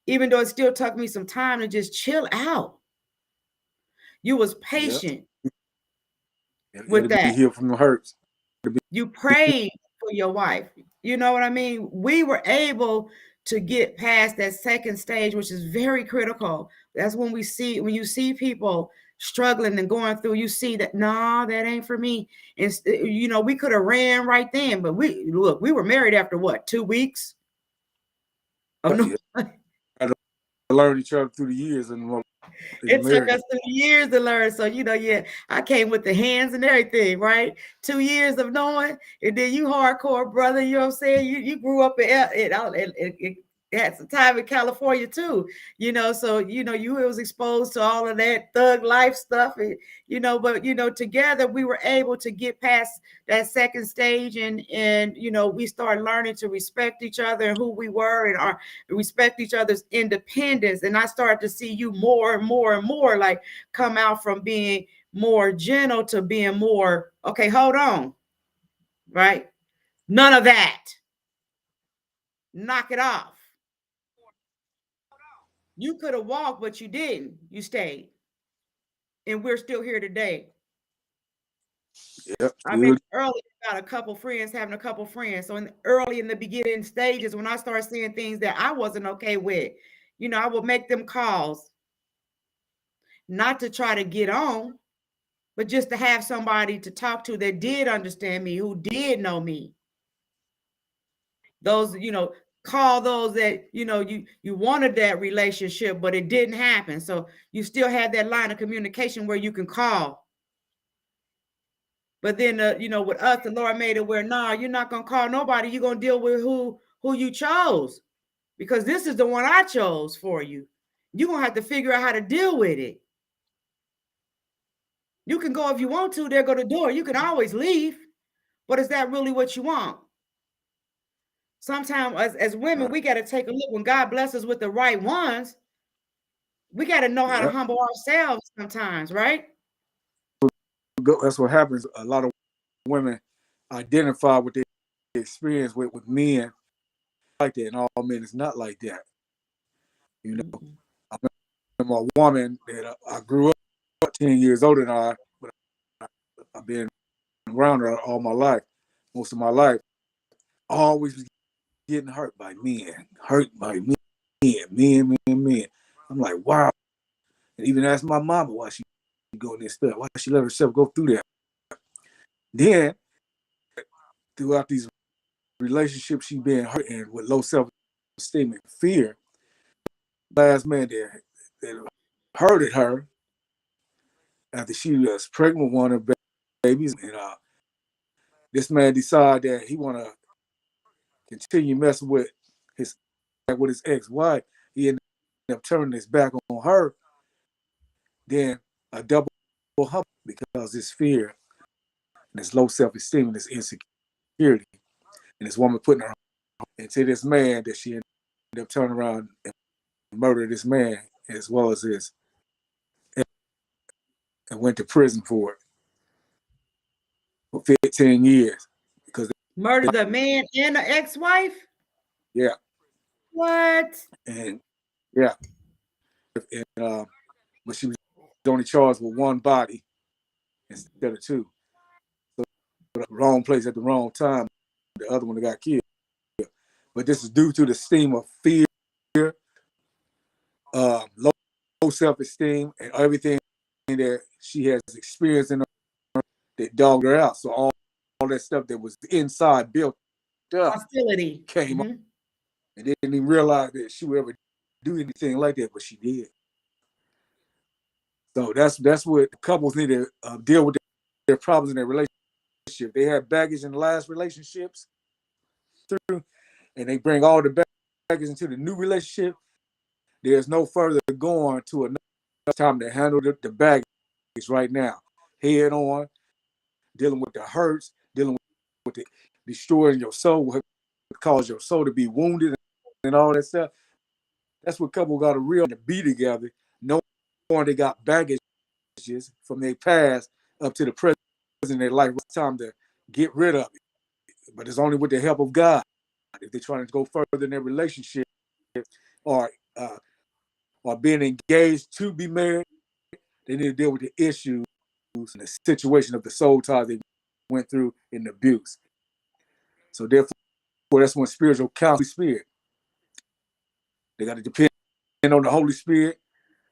S3: even though it still took me some time to just chill out. You was patient with that.
S2: Be healed from the hurts.
S3: You prayed for your wife. You know what I mean? We were able to get past that second stage, which is very critical. That's when you see people struggling and going through, you see that, nah, that ain't for me. And, we could have ran right then, but we were married after what, 2 weeks? Oh, no.
S2: Had to learn each other through the years. And
S3: it took us 2 years to learn. So, I came with the hands and everything, right? 2 years of knowing, and then you hardcore, brother, you know what I'm saying? You grew up it had some time in California too, so, you was exposed to all of that thug life stuff, and, but, together we were able to get past that second stage, and, we started learning to respect each other and who we were, and respect each other's independence. And I started to see you more and more and more, like, come out from being more gentle to being more, okay, hold on, right? None of that. Knock it off. You could have walked, but you didn't. You stayed. And we're still here today.
S2: Yep.
S3: I mentioned earlier about having a couple friends. So early in the beginning stages, when I started seeing things that I wasn't okay with, I would make them calls, not to try to get on, but just to have somebody to talk to that did understand me, who did know me. Those, call those that, you wanted that relationship, but it didn't happen. So you still have that line of communication where you can call. But then, with us, the Lord made it where, nah, you're not going to call nobody. You're going to deal with who you chose, because this is the one I chose for you. You're going to have to figure out how to deal with it. You can go if you want to, there go the door. You can always leave, but is that really what you want? Sometimes as women, we got to take a look. When God blesses us with the right ones, we got to know how to humble ourselves sometimes, right?
S2: That's what happens. A lot of women identify with their experience with men like that, and all men is not like that. I remember a woman that I grew up 10 years older than I, but I've been around her all my life, most of my life. Always getting hurt by men. I'm like, wow. And even asked my mama why she going this stuff, why she let herself go through that. Then, throughout these relationships she been hurt in with low self-esteem and fear, last man that hurted her after she was pregnant with one of her babies, and this man decided that he want to continue messing with his ex-wife. He ended up turning his back on her. Then a double hump, because this fear and this low self-esteem and this insecurity, and this woman putting her into this man that she ended up turning around and murdered this man as well as his, and went to prison for it for 15 years. Because
S3: murdered the man and the ex-wife?
S2: Yeah.
S3: What?
S2: And yeah. And but she was only charged with one body instead of two. So the wrong place at the wrong time, the other one that got killed. But this is due to the steam of fear, low self-esteem, and everything that she has experienced in her that dogged her out. So all that stuff that was inside built up,
S3: hostility,
S2: came up, and they didn't even realize that she would ever do anything like that, but she did. So that's what couples need to deal with their problems in their relationship. They had baggage in the last relationships through, and they bring all the baggage into the new relationship. There's no further going to another time to handle the baggage right now. Head on, dealing with the hurts, dealing with the destroying your soul, what cause your soul to be wounded and all that stuff. That's what couples got to realize, to be together, knowing they got baggage from their past up to the present in their life. It's time to get rid of it. But it's only with the help of God. If they're trying to go further in their relationship or being engaged to be married, they need to deal with the issues and the situation of the soul ties they went through in the abuse. So therefore, that's when spiritual counseling spirit They got to depend on the Holy Spirit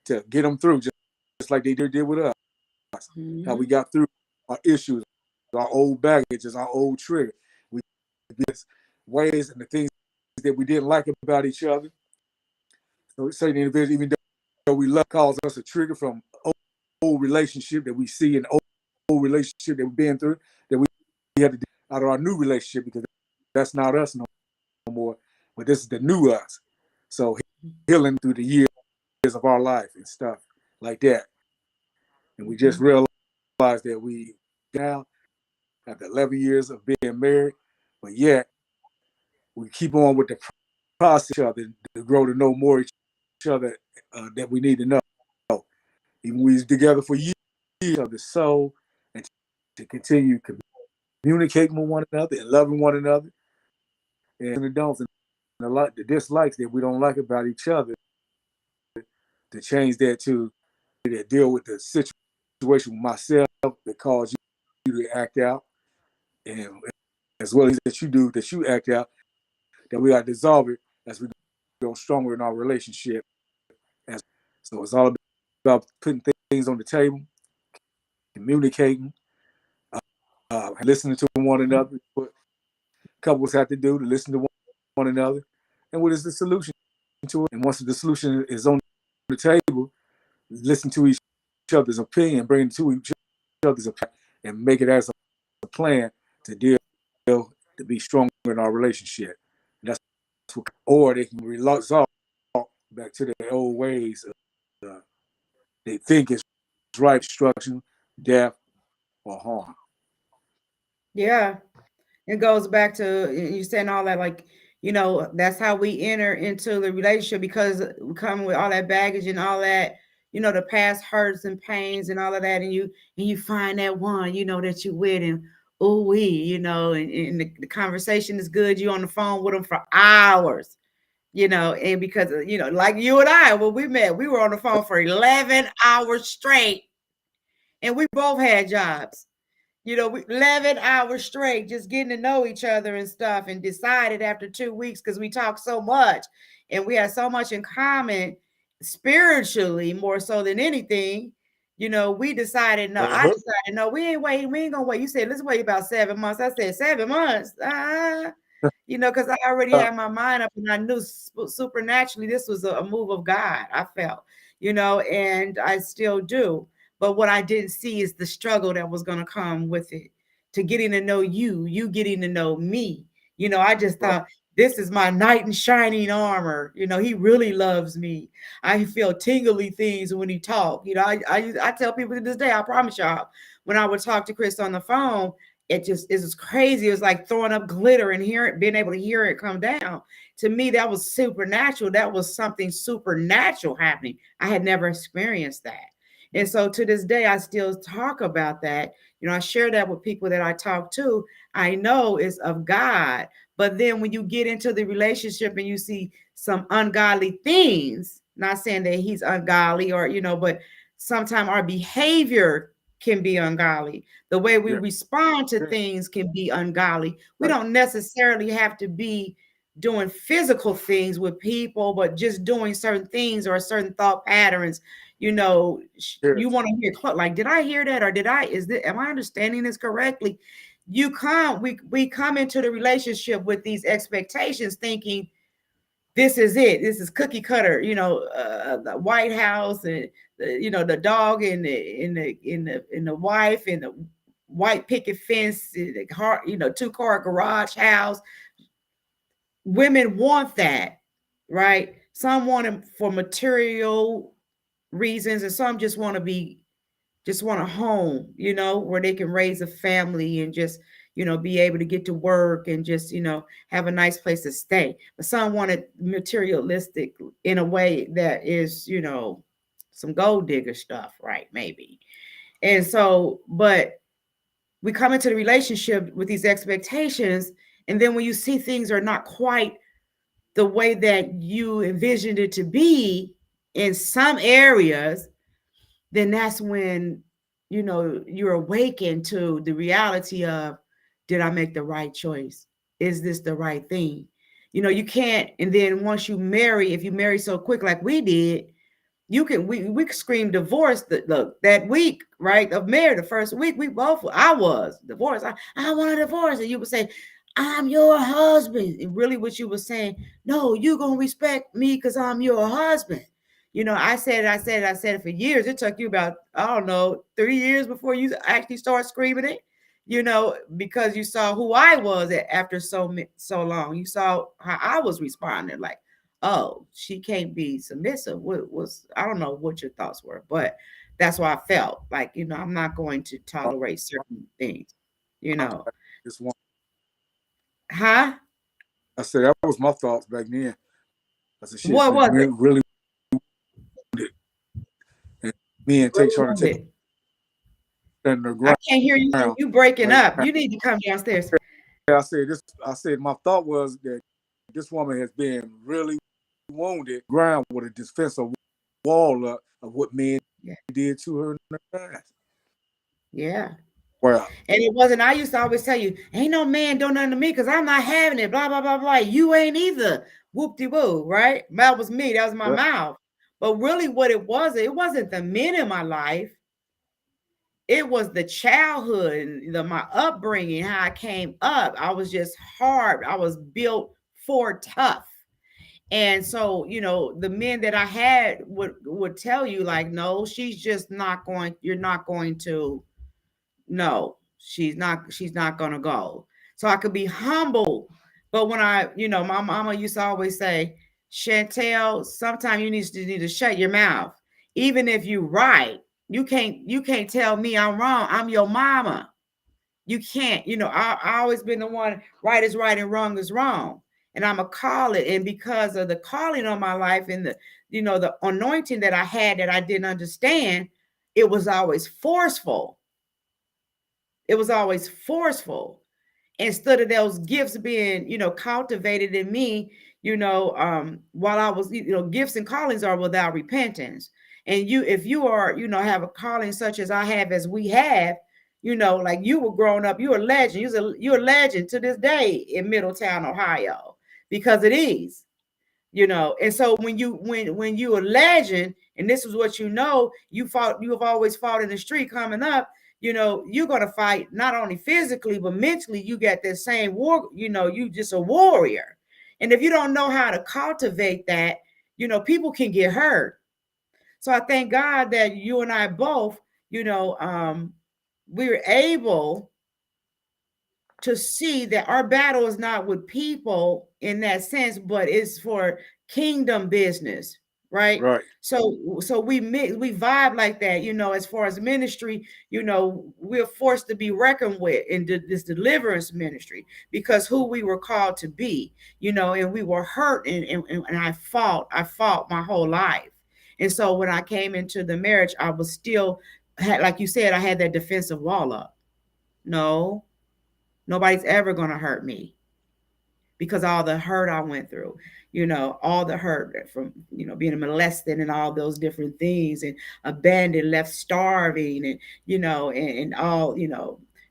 S2: to get them through, just like they did with us. How we got through our issues, our old baggages, our old trigger. We ways and the things that we didn't like about each other. So certain individuals, even though we love, calls us a trigger from old relationship that we see in old relationship that we've been through, that we had to do out of our new relationship, because that's not us no more, but this is the new us. So healing through the years of our life and stuff like that. And we just realized that we now, after 11 years of being married, but yet we keep on with the process of each other to grow to know more each other that we need to know. Even we was together for years of the soul, and to continue communicating with one another and loving one another, and the don'ts and the dislikes that we don't like about each other, to change that to deal with the situation with myself that caused you to act out, and as well as that you act out, that we got to dissolve it as we go stronger in our relationship. So it's all about putting things on the table, communicating, listening to one another. What couples have to do to listen to one another, and what is the solution to it? And once the solution is on the table, listen to each other's opinion, bring it to each other's opinion, and make it as a plan to deal to be stronger in our relationship. And that's what, or they can resolve back to their old ways of they think is right, destruction, death, or harm.
S3: Yeah, it goes back to you saying all that, like, that's how we enter into the relationship, because we come with all that baggage and all that, the past hurts and pains and all of that, and you find that one, that you with, and and the conversation is good. You on the phone with them for hours, and because like you and I, when we met, we were on the phone for 11 hours straight, and we both had jobs. 11 hours straight, just getting to know each other and stuff, and decided after 2 weeks, because we talked so much and we had so much in common spiritually, more so than anything, we decided, no, I decided, no, we ain't gonna wait. You said, let's wait about 7 months. I said, 7 months? Because I already had my mind up, and I knew supernaturally this was a move of God, I felt, and I still do. But what I didn't see is the struggle that was going to come with it, to getting to know you getting to know me. I just thought, this is my knight in shining armor. He really loves me. I feel tingly things when he talks. I tell people to this day, I promise y'all, when I would talk to Chris on the phone, it was crazy. It was like throwing up glitter and being able to hear it come down. To me, that was supernatural. That was something supernatural happening. I had never experienced that. And so to this day, I still talk about that. I share that with people that I talk to. I know it's of God. But then when you get into the relationship and you see some ungodly things, not saying that he's ungodly or, but sometimes our behavior can be ungodly. The way we respond to things can be ungodly. We don't necessarily have to be doing physical things with people, but just doing certain things or certain thought patterns. You want to hear, like, did I hear that? Or am I understanding this correctly? We come into the relationship with these expectations, thinking this is it. This is cookie cutter, the White House, and the dog and the wife, and the white picket fence, the car, 2-car garage house. Women want that, right? Some want it for material reasons, and some just want a home, where they can raise a family and just, be able to get to work and just, have a nice place to stay. But some want it materialistic in a way that is, some gold digger stuff, right? Maybe. And so, but we come into the relationship with these expectations, and then when you see things are not quite the way that you envisioned it to be in some areas, then that's when, you're awakened to the reality of, did I make the right choice? Is this the right thing? You can't. And then once you marry, if you marry so quick like we did, we could scream divorce that week, right? Of marriage, the first week, I was divorced. I want a divorce. And you would say, I'm your husband. And really what you were saying, no, you're going to respect me because I'm your husband. I said it for years. It took you about, I don't know, 3 years before you actually start screaming it, because you saw who I was after so long. You saw how I was responding, like, oh, she can't be submissive. I don't know what your thoughts were, but that's why I felt like, I'm not going to tolerate certain things,
S2: This one.
S3: Huh?
S2: I said that was my thoughts back then. I said, shit,
S3: what was it?
S2: Really, and me and trying to take and the ground.
S3: I can't hear you. You breaking up. You need to come downstairs.
S2: I said my thought was that this woman has been really wounded ground with a defensive wall up of what men did to her in the past.
S3: Yeah.
S2: Well,
S3: and it wasn't. I used to always tell you, ain't no man doing nothing to me because I'm not having it. Blah blah blah blah. You ain't either. Whoop de woo. Right? That was me. That was my mouth. But really, what it wasn't the men in my life. It was the childhood, my upbringing, how I came up. I was just hard. I was built for tough. And so, the men that I had would tell you, like, no, she's just not going, you're not going to, no, she's not going to go. So I could be humble. But when my mama used to always say, Chantel, sometimes you need to shut your mouth. Even if you're right, you can't tell me I'm wrong. I'm your mama. You can't, I always been the one, right is right and wrong is wrong. And I'm a call it. And because of the calling on my life and the anointing that I had that I didn't understand, it was always forceful. It was always forceful. Instead of those gifts being, cultivated in me, while I was, gifts and callings are without repentance. And if you are, have a calling such as I have, as we have, like you were growing up, you're a legend. You're a legend to this day in Middletown, Ohio, because it is, And so when you're a legend, and this is what you have always fought in the street coming up, you're going to fight not only physically, but mentally. You got that same war, you just a warrior. And if you don't know how to cultivate that, people can get hurt. So I thank God that you and I both, we were able to see that our battle is not with people in that sense, but it's for kingdom business. Right. So we vibe like that, as far as ministry, we're forced to be reckoned with in this deliverance ministry, because who we were called to be, and we were hurt, and I fought my whole life. And so when I came into the marriage, I was still, like you said, I had that defensive wall up. No, nobody's ever going to hurt me, because all the hurt I went through, all the hurt from, being molested and all those different things, and abandoned, left starving, and, and all,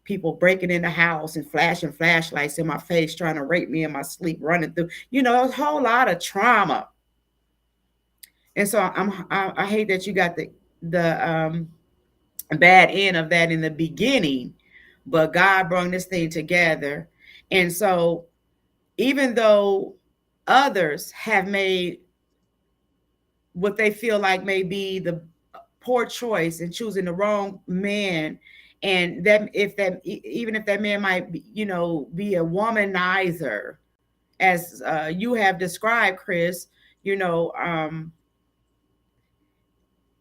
S3: people breaking in the house and flashing flashlights in my face, trying to rape me in my sleep, running through, a whole lot of trauma. And so I hate that you got the bad end of that in the beginning, but God brought this thing together. And so even though others have made what they feel like may be the poor choice in choosing the wrong man, and that even if that man might be, be a womanizer, as you have described, Chris,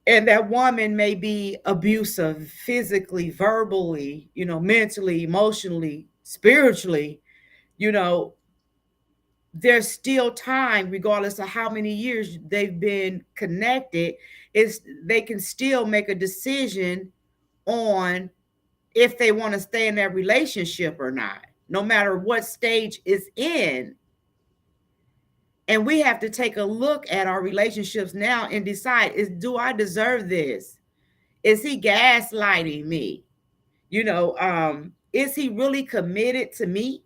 S3: and that woman may be abusive physically, verbally, mentally, emotionally, spiritually, there's still time, regardless of how many years they've been connected, they can still make a decision on if they want to stay in that relationship or not, no matter what stage it's in. And we have to take a look at our relationships now and decide, do I deserve this? Is he gaslighting me? Is he really committed to me?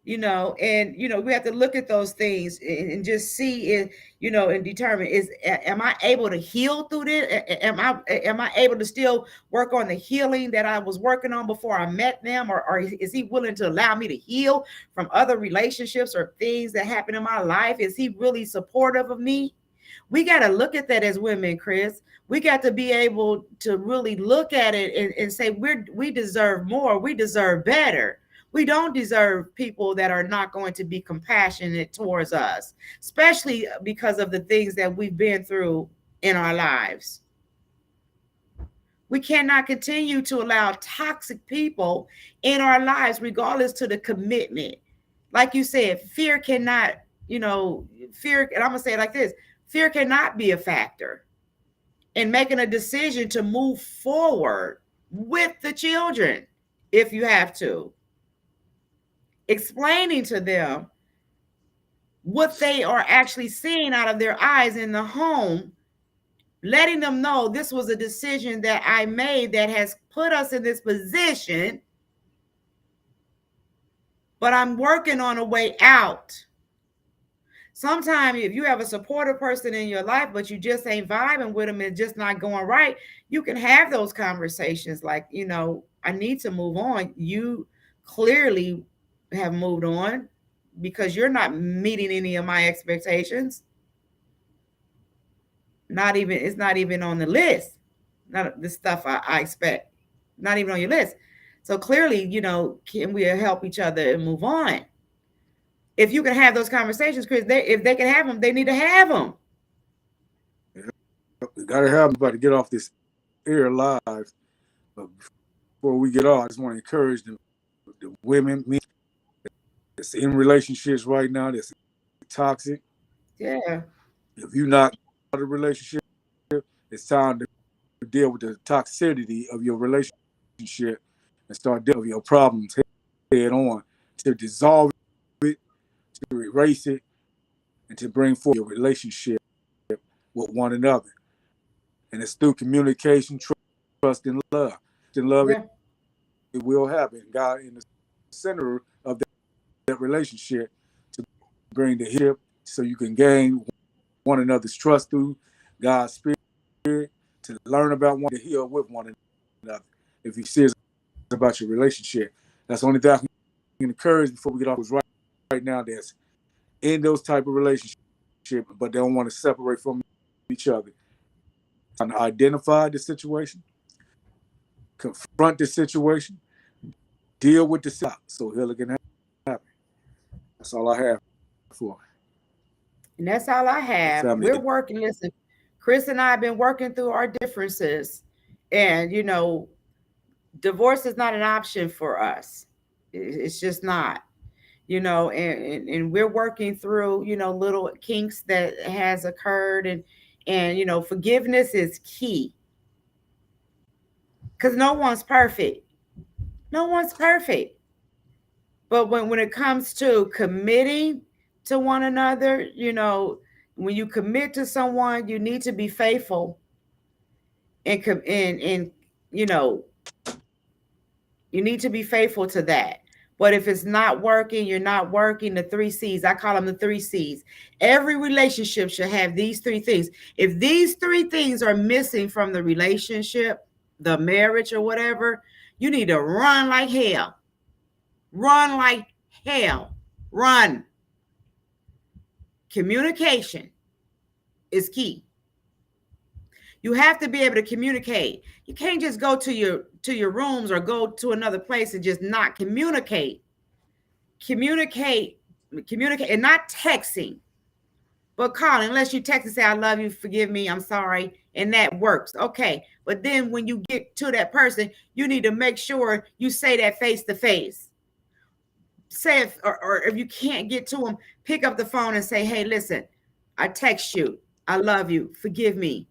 S3: and we have to look at those things and just see it, and determine, am I able to heal through this? Am I able to still work on the healing that I was working on before I met them, or is he willing to allow me to heal from other relationships or things that happen in my life? Is he really supportive of me? We got to look at that as women, Chris. We got to be able to really look at it and say we deserve more. We deserve better. We don't deserve people that are not going to be compassionate towards us, especially because of the things that we've been through in our lives. We cannot continue to allow toxic people in our lives, regardless to the commitment. Like you said, fear cannot, fear, and I'm going to say it like this, fear cannot be a factor in making a decision to move forward with the children if you have to. Explaining to them what they are actually seeing out of their eyes in the home, letting them know this was a decision that I made that has put us in this position, but I'm working on a way out. Sometimes if you have a supportive person in your life, but you just ain't vibing with them and just not going right, you can have those conversations like, I need to move on. You clearly have moved on because you're not meeting any of my expectations. It's not even on the list. Not the stuff I expect, not even on your list. So clearly, can we help each other and move on? If you can have those conversations, Chris, if they can have them, they need to have them.
S2: We got to have them, about to get off this air live. But before we get off, I just want to encourage the women, men that's in relationships right now that's toxic.
S3: Yeah.
S2: If you're not out of a relationship, it's time to deal with the toxicity of your relationship and start dealing with your problems head on, to dissolve it, to erase it, and to bring forth your relationship with one another. And it's through communication, trust, and love. And love, it will happen. God in the center of that relationship to bring the hip, so you can gain one another's trust through God's Spirit, to learn about one, to heal with one another. If you're serious about your relationship, that's the only thing I can encourage before we get off. Is right now that's in those type of relationships, but they don't want to separate from each other. And identify the situation, confront the situation, deal with the situation, so healing can happen. That's all I have for.
S3: And that's all I have. We're working. Listen, Chris and I have been working through our differences, and divorce is not an option for us. It's just not. And we're working through, little kinks that has occurred, and forgiveness is key. Because no one's perfect. No one's perfect. But when it comes to committing to one another, when you commit to someone, you need to be faithful. And you need to be faithful to that. But if it's not working, you're not working. The 3 C's, I call them the 3 C's. Every relationship should have these 3 things. If these 3 things are missing from the relationship, the marriage or whatever, you need to run like hell. Run like hell. Run. Communication is key. You have to be able to communicate. You can't just go to your rooms or go to another place and just not communicate. Communicate, and not texting, but calling. Unless you text and say, I love you, forgive me, I'm sorry, and that works. Okay, but then when you get to that person, you need to make sure you say that face to face. Say it, or if you can't get to them, pick up the phone and say, hey, listen, I text you, I love you, forgive me.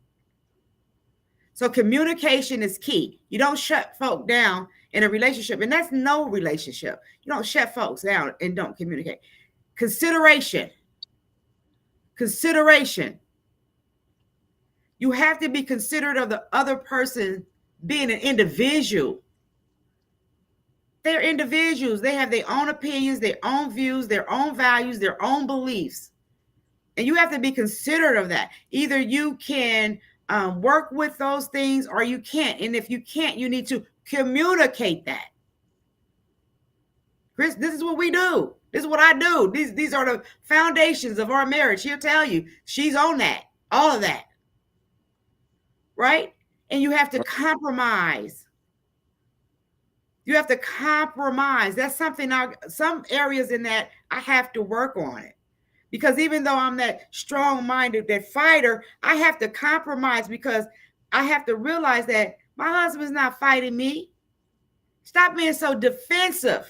S3: So communication is key. You don't shut folk down in a relationship, and that's no relationship. You don't shut folks down and don't communicate. Consideration. You have to be considerate of the other person being an individual. they're individuals. They have their own opinions, their own views, their own values, their own beliefs. And you have to be considerate of that. Either you can work with those things or you can't. And if you can't, you need to communicate that. Chris, this is what we do. This is what I do. These are the foundations of our marriage. She'll tell you she's on that, all of that. Right? And you have to compromise. You have to compromise. That's something, some areas in that I have to work on it. Because even though I'm that strong-minded, that fighter, I have to compromise because I have to realize that my husband's not fighting me. Stop being so defensive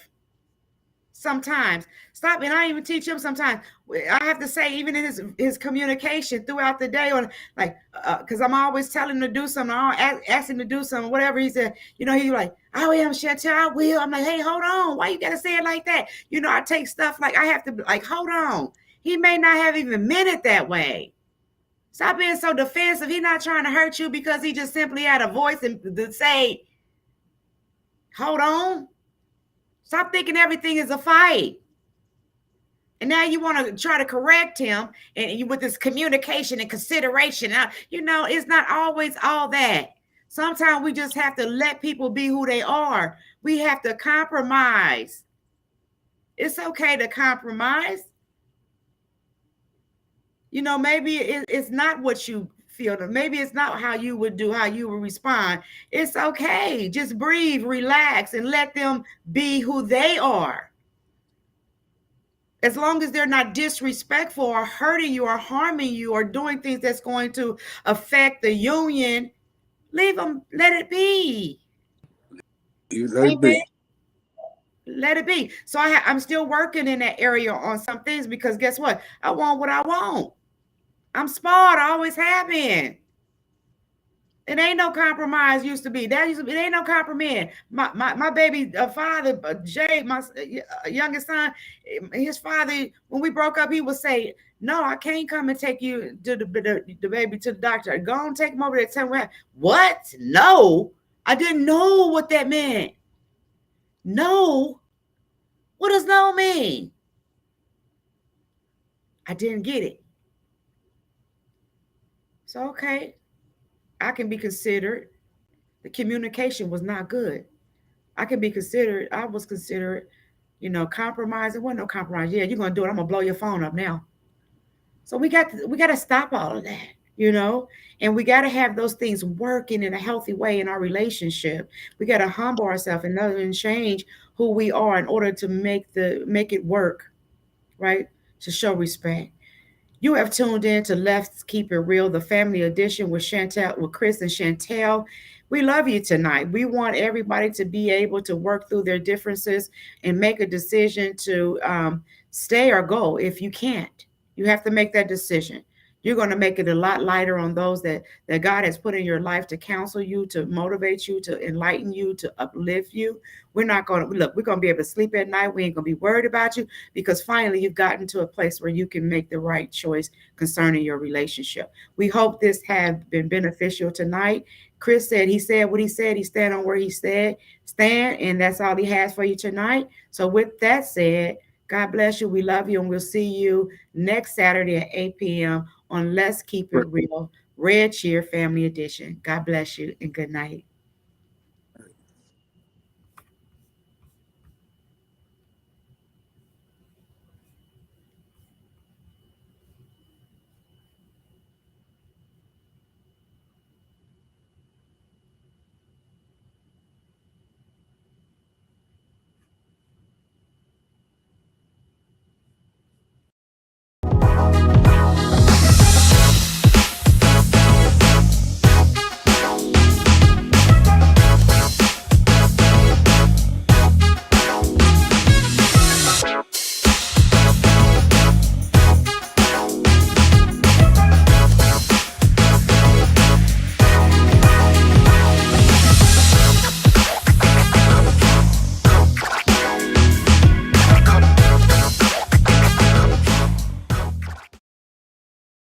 S3: sometimes. Stop, and I even teach him sometimes. I have to say, even in his communication throughout the day, on like, because I'm always telling him to do something, I'll ask him to do something, whatever he said. He's like, I will, Chantel, I will. I'm like, hey, hold on. Why you got to say it like that? I take stuff like, I have to, like, hold on. He may not have even meant it that way. Stop being so defensive. He's not trying to hurt you because he just simply had a voice and to say, hold on. Stop thinking everything is a fight. And now you want to try to correct him and with this communication and consideration. It's not always all that. Sometimes we just have to let people be who they are. We have to compromise. It's okay to compromise. Maybe it's not what you feel. Maybe it's not how you would respond. It's okay. Just breathe, relax, and let them be who they are. As long as they're not disrespectful or hurting you or harming you or doing things that's going to affect the union, leave them. Let it be.
S2: Let it be.
S3: Let it be. So I'm still working in that area on some things because guess what? I want what I want. I'm spoiled. I always have been. It ain't no compromise used to be. It ain't no compromise. My baby father, Jay, my youngest son, his father, when we broke up, he would say, no, I can't come and take you to the baby to the doctor. Go and take him over there. Tell him what? No. I didn't know what that meant. No. What does no mean? I didn't get it. So, okay, I can be considered. The communication was not good. I can be considered. I was considered, compromising. Wasn't no compromise. Yeah, you're going to do it. I'm going to blow your phone up now. So we got to stop all of that, and we got to have those things working in a healthy way in our relationship. We got to humble ourselves and change who we are in order to make it work, right? To show respect. You have tuned in to Let's Keep It Real, the family edition with Chris and Chantel. We love you tonight. We want everybody to be able to work through their differences and make a decision to stay or go. If you can't, you have to make that decision. You're going to make it a lot lighter on those that God has put in your life to counsel you, to motivate you, to enlighten you, to uplift you. We're going to be able to sleep at night. We ain't going to be worried about you because finally you've gotten to a place where you can make the right choice concerning your relationship. We hope this has been beneficial tonight. Chris said he said what he said. He stand on where he stand, and that's all he has for you tonight. So with that said, God bless you. We love you, and we'll see you next Saturday at 8 p.m. on Let's Keep It Real, Red Cheer Family Edition. God bless you, and good night.